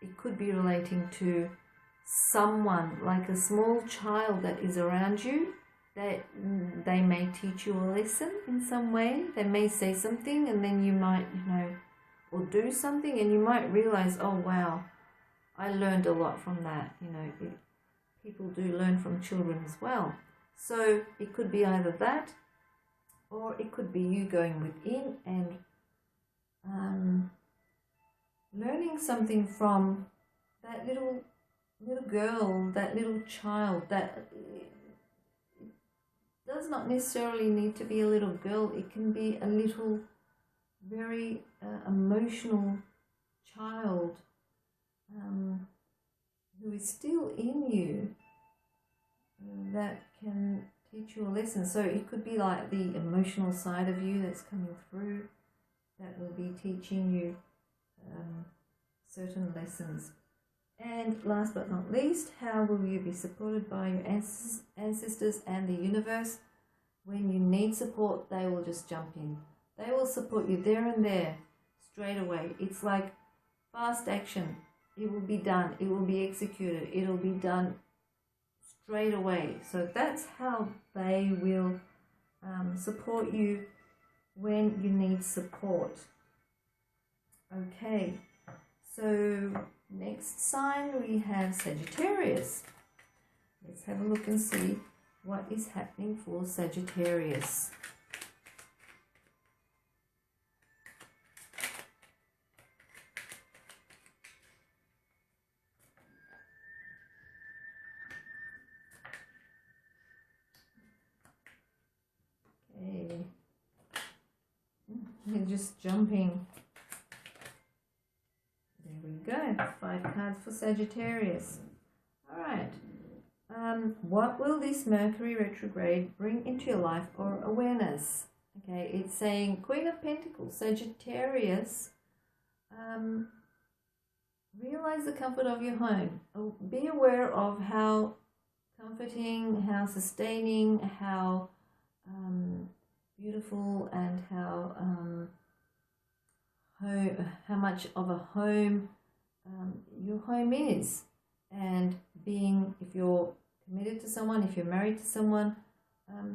it could be relating to someone, like a small child that is around you, that they may teach you a lesson in some way. They may say something and then you might, or do something and you might realize, oh wow, I learned a lot from that. People do learn from children as well. So it could be either that, or it could be you going within and learning something from that little girl, that little child. That it does not necessarily need to be a little girl. It can be a little, very emotional child who is still in you, that can teach you a lesson. So it could be like the emotional side of you that's coming through, that will be teaching you certain lessons. And last but not least, how will you be supported by your ancestors and the universe? When you need support, they will just jump in. They will support you there and there, straight away. It's like fast action. It will be done. It will be executed. It will be done straight away. So that's how they will support you when you need support. Okay, so next sign we have Sagittarius. Let's have a look and see what is happening for Sagittarius. They're just jumping. There we go. 5 cards for Sagittarius. All right. What will this Mercury retrograde bring into your life or awareness? Okay, it's saying Queen of Pentacles, Sagittarius. Realize the comfort of your home. Be aware of how comforting, how sustaining, how beautiful, and how much of a home your home is. And if you're committed to someone, if you're married to someone,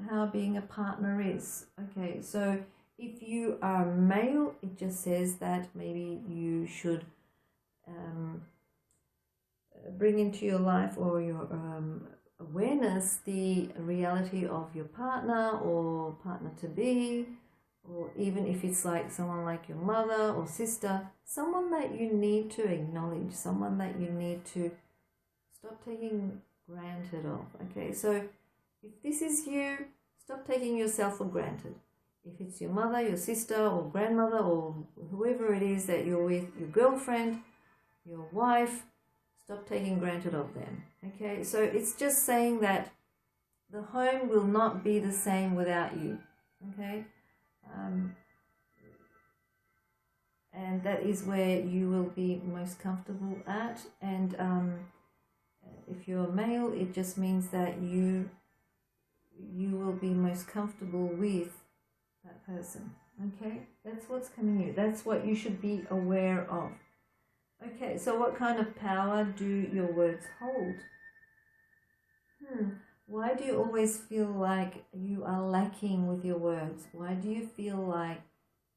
how being a partner is. Okay, so if you are male, it just says that maybe you should bring into your life or your awareness the reality of your partner or partner-to-be, or even if it's like someone like your mother or sister, someone that you need to acknowledge, someone that you need to stop taking granted of. Okay, so if this is you, stop taking yourself for granted. If it's your mother, your sister, or grandmother, or whoever it is that you're with, your girlfriend, your wife, stop taking granted of them. Okay, so it's just saying that the home will not be the same without you. Okay, and that is where you will be most comfortable at. And if you're male, it just means that you will be most comfortable with that person. Okay, that's what's coming in. That's what you should be aware of. Okay, so what kind of power do your words hold? Why do you always feel like you are lacking with your words? Why do you feel like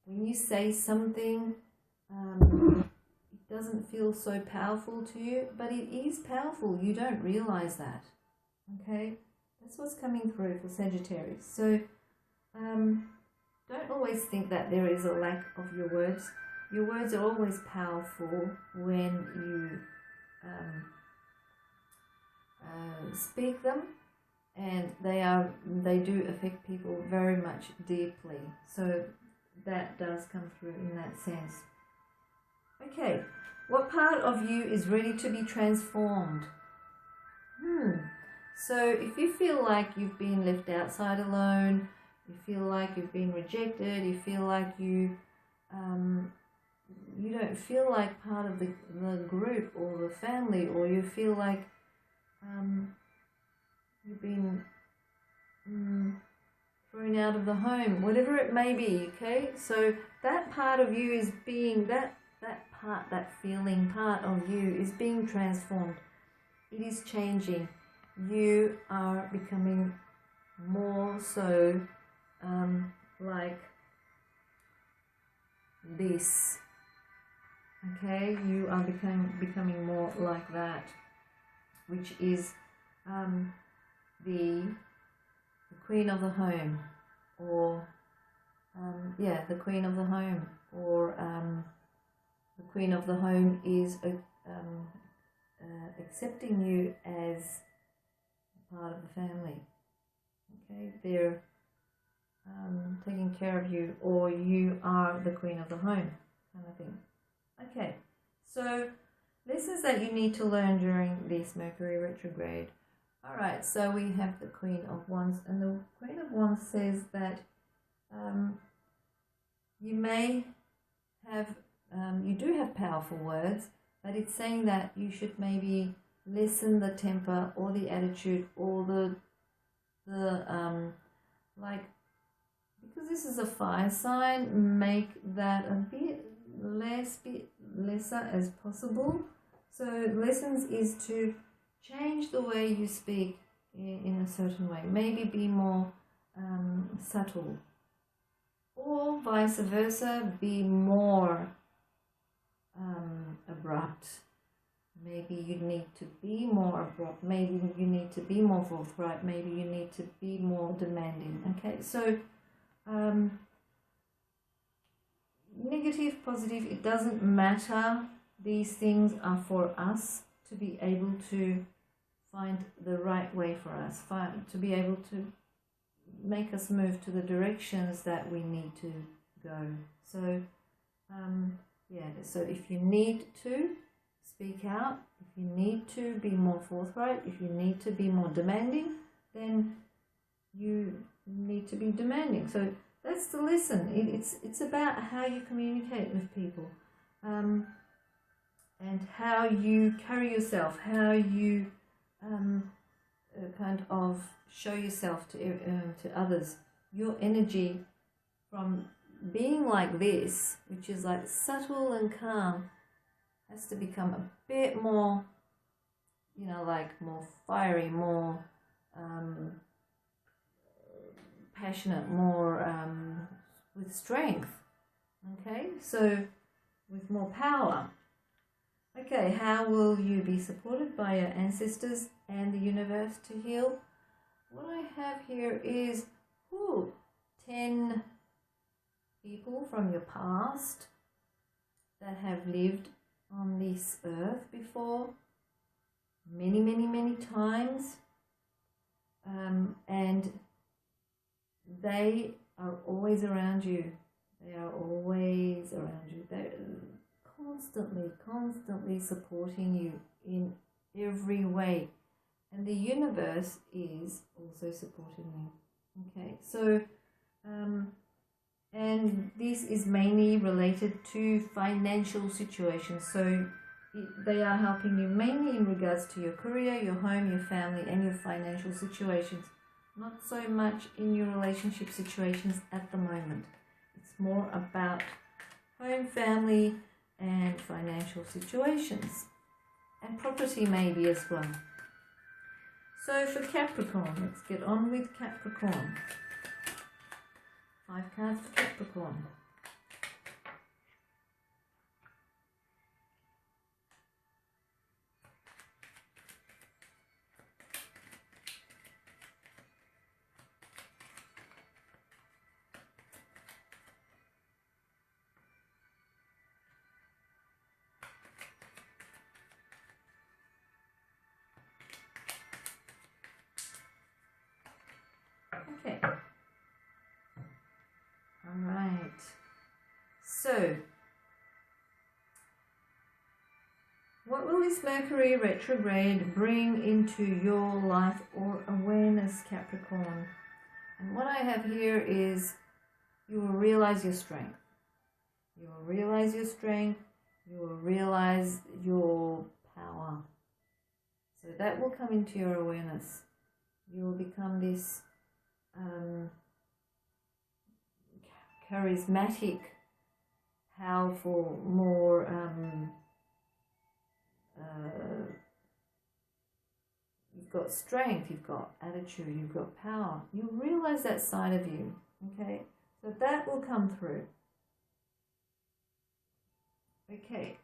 when you say something, it doesn't feel so powerful to you? But it is powerful. You don't realize that. Okay, that's what's coming through for Sagittarius. So don't always think that there is a lack of your words. Your words are always powerful when you speak them, and they do affect people very much deeply. So that does come through in that sense. Okay, what part of you is ready to be transformed? So if you feel like you've been left outside alone, you feel like you've been rejected, you feel like you don't feel like part of the group or the family, or you feel like you've been thrown out of the home, whatever it may be. Okay, so that part of you is being that feeling part of you is being transformed. It is changing. You are becoming more so like this. Okay, you are becoming more like that, which is the Queen of the Home, or the Queen of the Home, or the Queen of the Home is accepting you as part of the family. Okay, they're taking care of you, or you are the Queen of the Home, kind of thing. Okay, so lessons that you need to learn during this Mercury retrograde. All right, so we have the Queen of Wands, and the Queen of Wands says that you may have, you do have powerful words, but it's saying that you should maybe lessen the temper or the attitude or the because this is a fire sign, make that a bit lesser as possible. So lessons is to change the way you speak in a certain way, maybe be more subtle, or vice versa, be more abrupt. Maybe you need to be more abrupt, maybe you need to be more forthright, maybe you need to be more demanding. Okay, so negative, positive, it doesn't matter. These things are for us to be able to find the right way for us, to be able to make us move to the directions that we need to go. So, yeah, so if you need to speak out, if you need to be more forthright, if you need to be more demanding, then you need to be demanding. So that's the lesson. It's about how you communicate with people, and how you carry yourself, how you kind of show yourself to others. Your energy from being like this, which is like subtle and calm, has to become a bit more, you know, like more fiery, more passionate, more with strength. Okay, so with more power. Okay, how will you be supported by your ancestors and the universe to heal? What I have here is 10 people from your past that have lived on this earth before many, many, many times, and they are always around you. They are always around you. They're constantly supporting you in every way. And the universe is also supporting you. Okay, so, and this is mainly related to financial situations. So they are helping you mainly in regards to your career, your home, your family, and your financial situations. Not so much in your relationship situations at the moment. It's more about home, family, and financial situations. And property maybe as well. So for Capricorn, let's get on with Capricorn. 5 cards for Capricorn. Okay. All right. So, what will this Mercury retrograde bring into your life or awareness, Capricorn? And what I have here is you will realize your strength. You will realize your strength. You will realize your power. So that will come into your awareness. You will become this charismatic, powerful, more you've got strength, you've got attitude, you've got power. You'll realize that side of you. Okay, so that will come through. Okay,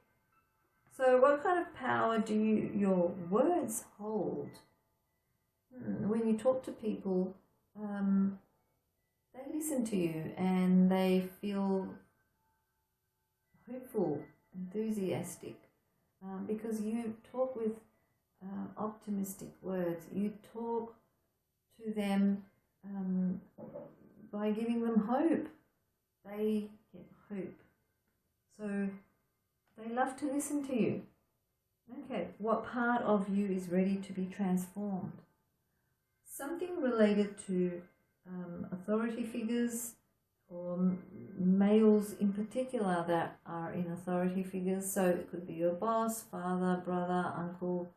so what kind of power do your words hold? When you talk to people, they listen to you and they feel hopeful, enthusiastic, because you talk with optimistic words. You talk to them by giving them hope. They get hope. So they love to listen to you. Okay, what part of you is ready to be transformed? Something related to authority figures, or males in particular that are in authority figures. So it could be your boss, father, brother, uncle,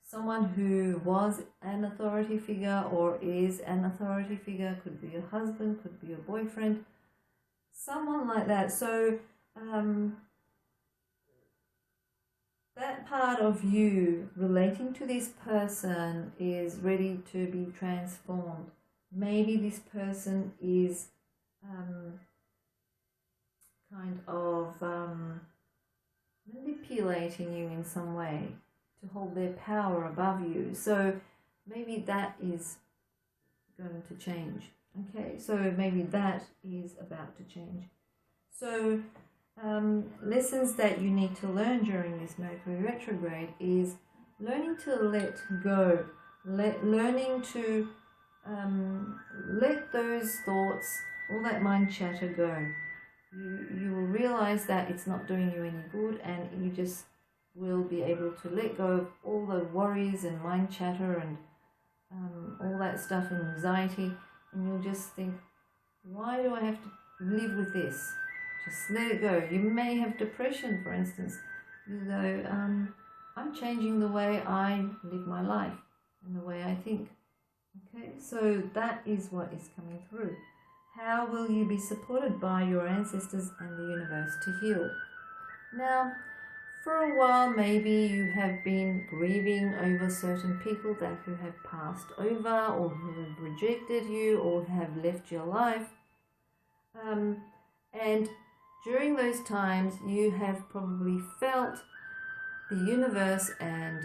someone who was an authority figure or is an authority figure. Could be your husband, could be your boyfriend, someone like that. So that part of you relating to this person is ready to be transformed. Maybe this person is kind of manipulating you in some way to hold their power above you. So maybe that is going to change. Okay, so maybe that is about to change. So lessons that you need to learn during this Mercury retrograde is learning to let go, learning to let those thoughts, all that mind chatter go. realize that it's not doing you any good, and you just will be able to let go of all the worries and mind chatter and all that stuff and anxiety, and you'll just think, why do I have to live with this? Just let it go. You may have depression, for instance. You go, I'm changing the way I live my life and the way I think. Okay, so that is what is coming through. How will you be supported by your ancestors and the universe to heal? Now, for a while, maybe you have been grieving over certain people that who have passed over, or who have rejected you, or have left your life. And during those times, you have probably felt the universe and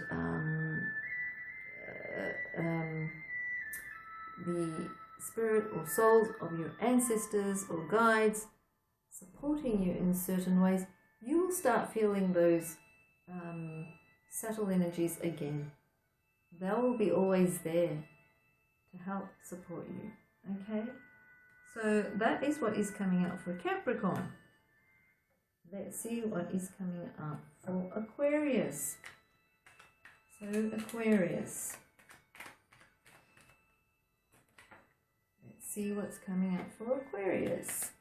the spirit or souls of your ancestors or guides supporting you in certain ways. You will start feeling those subtle energies again. They will be always there to help support you. Okay, so that is what is coming out for Capricorn. Let's see what is coming up for Aquarius. So Aquarius. Let's see what's coming up for Aquarius.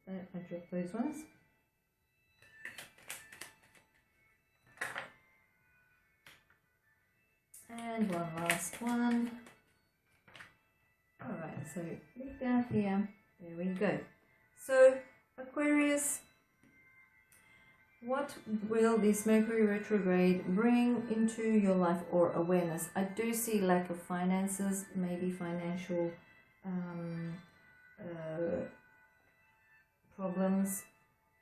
I dropped those ones. And one last one. Alright, so look down here. There we go. So, Aquarius, what will this Mercury retrograde bring into your life or awareness? I do see lack of finances, maybe financial problems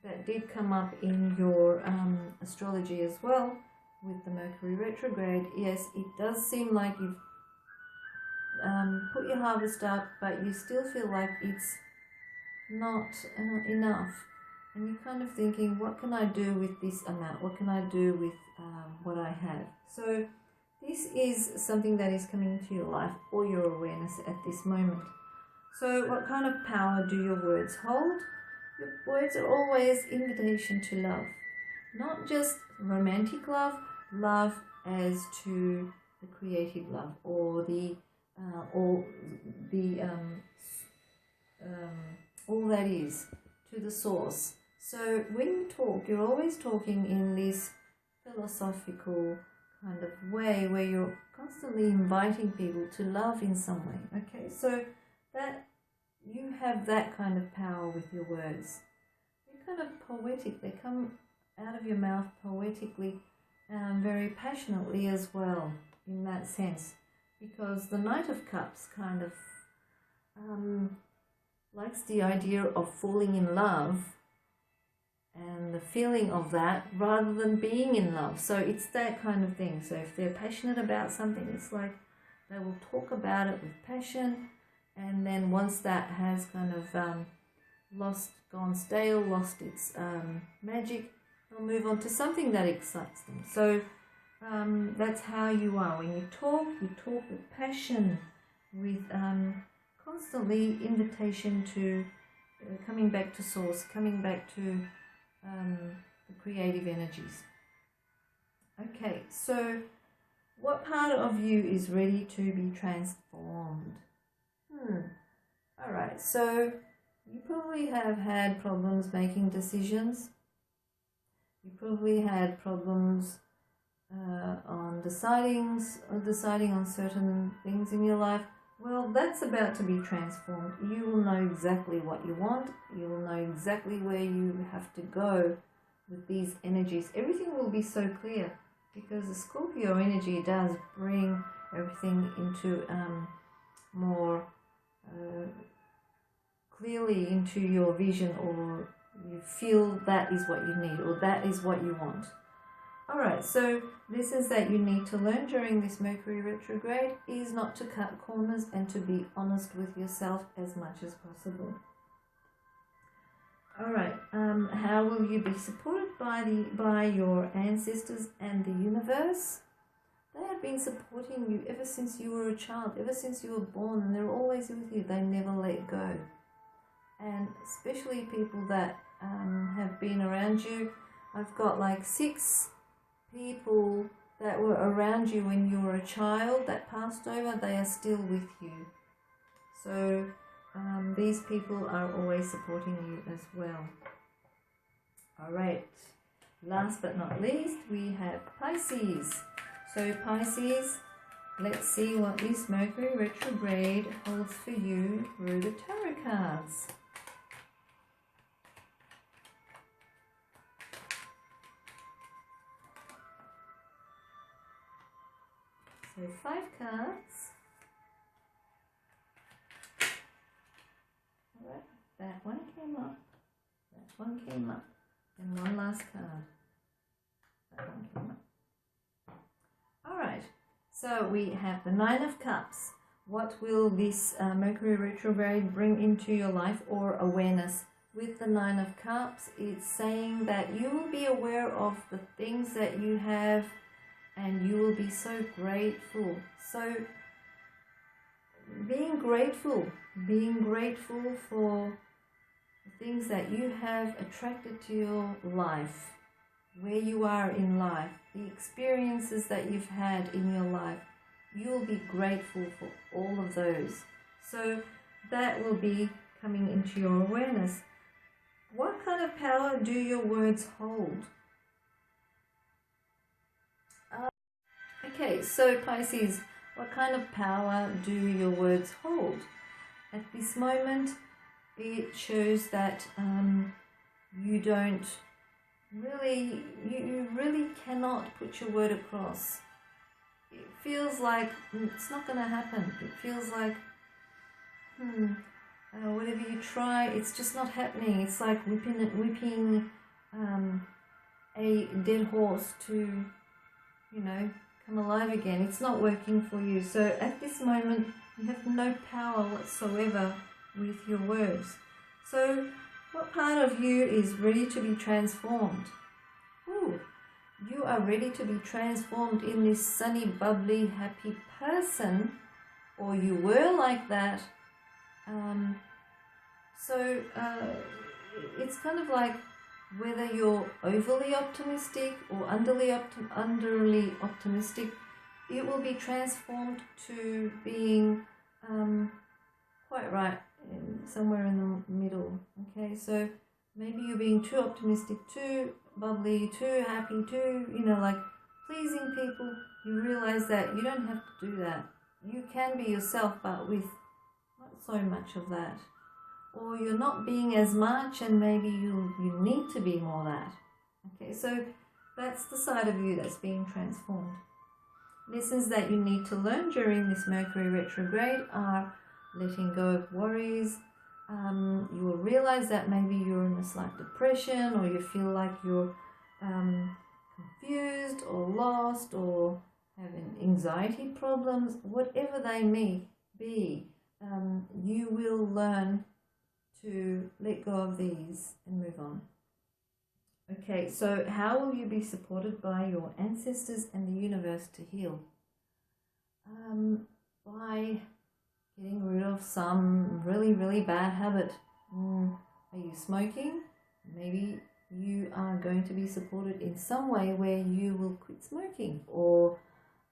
that did come up in your astrology as well with the Mercury retrograde. Yes, it does seem like you've put your harvest up, but you still feel like it's not enough, and you're kind of thinking, what can I do with this amount? What can I do with what I have? So this is something that is coming into your life or your awareness at this moment. So what kind of power do your words hold? Your words are always invitation to love, not just romantic love, love as to the creative love, or the all that is to the source. So when you talk, you're always talking in this philosophical kind of way where you're constantly inviting people to love in some way. Okay, so that you have that kind of power with your words. They're kind of poetic. They come out of your mouth poetically, very passionately as well in that sense, because the Knight of Cups kind of likes the idea of falling in love and the feeling of that rather than being in love. So it's that kind of thing. So if they're passionate about something, it's like they will talk about it with passion, and then once that has kind of gone stale, lost its magic, they'll move on to something that excites them. So that's how you are. When you talk with passion, with constantly invitation to coming back to source, coming back to the creative energies. Okay, so what part of you is ready to be transformed? Alright, so you probably have had problems making decisions. You probably had problems on deciding on certain things in your life. Well, that's about to be transformed. You will know exactly what you want. You will know exactly where you have to go with these energies. Everything will be so clear, because the Scorpio energy does bring everything into more clearly into your vision, or you feel that is what you need, or that is what you want. Alright, so lessons that you need to learn during this Mercury retrograde is not to cut corners and to be honest with yourself as much as possible. Alright, how will you be supported by your ancestors and the universe? They have been supporting you ever since you were a child, ever since you were born, and they're always with you. They never let go. And especially people that have been around you. I've got like 6 people that were around you when you were a child that passed over. They are still with you. So these people are always supporting you as well. All right. Last but not least, we have Pisces. So Pisces, let's see what this Mercury retrograde holds for you through the tarot cards. So 5 cards. All right, that one came up, that one came up, and one last card. That one came up. Alright, so we have the 9 of Cups. What will this Mercury retrograde bring into your life or awareness? With the 9 of Cups, it's saying that you will be aware of the things that you have and you will be so grateful. So being grateful for the things that you have attracted to your life, where you are in life, the experiences that you've had in your life, you'll be grateful for all of those. So that will be coming into your awareness. What kind of power do your words hold? Okay, so Pisces, what kind of power do your words hold? At this moment, it shows that you don't really, you really cannot put your word across. It feels like it's not going to happen. It feels like, whatever you try, it's just not happening. It's like whipping a dead horse to, come alive again. It's not working for you. So at this moment, you have no power whatsoever with your words. So what part of you is ready to be transformed? Ooh, you are ready to be transformed in this sunny, bubbly, happy person, or you were like that. It's kind of like whether you're overly optimistic or underly optimistic, it will be transformed to being quite right, somewhere in the middle. Okay, so maybe you're being too optimistic, too bubbly, too happy, too, like pleasing people. You realize that you don't have to do that. You can be yourself, but with not so much of that. Or you're not being as much, and maybe you need to be more that. Okay, so that's the side of you that's being transformed. Lessons that you need to learn during this Mercury retrograde are letting go of worries. You will realize that maybe you're in a slight depression, or you feel like you're confused or lost or having anxiety problems, whatever they may be. You will learn to let go of these and move on. Okay, so how will you be supported by your ancestors and the universe to heal? By getting rid of some really, really bad habit. Are you smoking? Maybe you are going to be supported in some way where you will quit smoking, or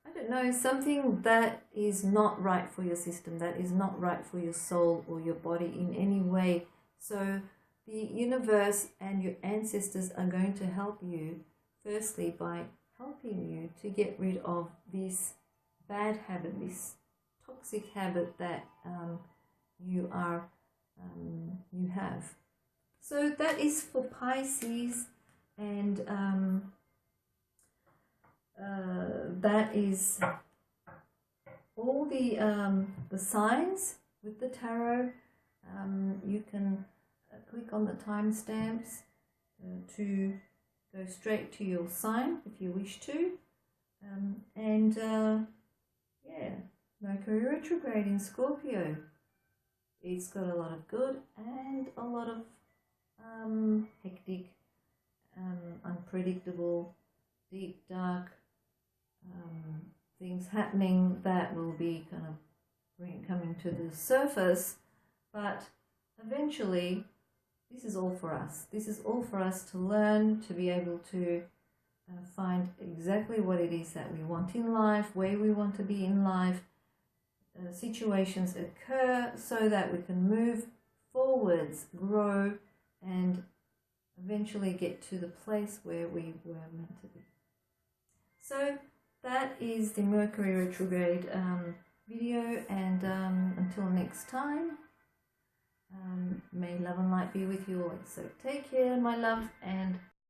I don't know, something that is not right for your system, that is not right for your soul or your body in any way. So the universe and your ancestors are going to help you, firstly, by helping you to get rid of this bad habit, this toxic habit that you have. So that is for Pisces, and that is all the signs with the tarot. You can click on the timestamps to go straight to your sign if you wish to. Mercury retrograde in Scorpio. It's got a lot of good and a lot of hectic, unpredictable, deep, dark things happening that will be kind of coming to the surface, but eventually this is all for us. This is all for us to learn, to be able to find exactly what it is that we want in life, where we want to be in life. Situations occur so that we can move forwards, grow, and eventually get to the place where we were meant to be. So that is the Mercury retrograde video, and until next time, may love and light be with you always. So take care, my love, and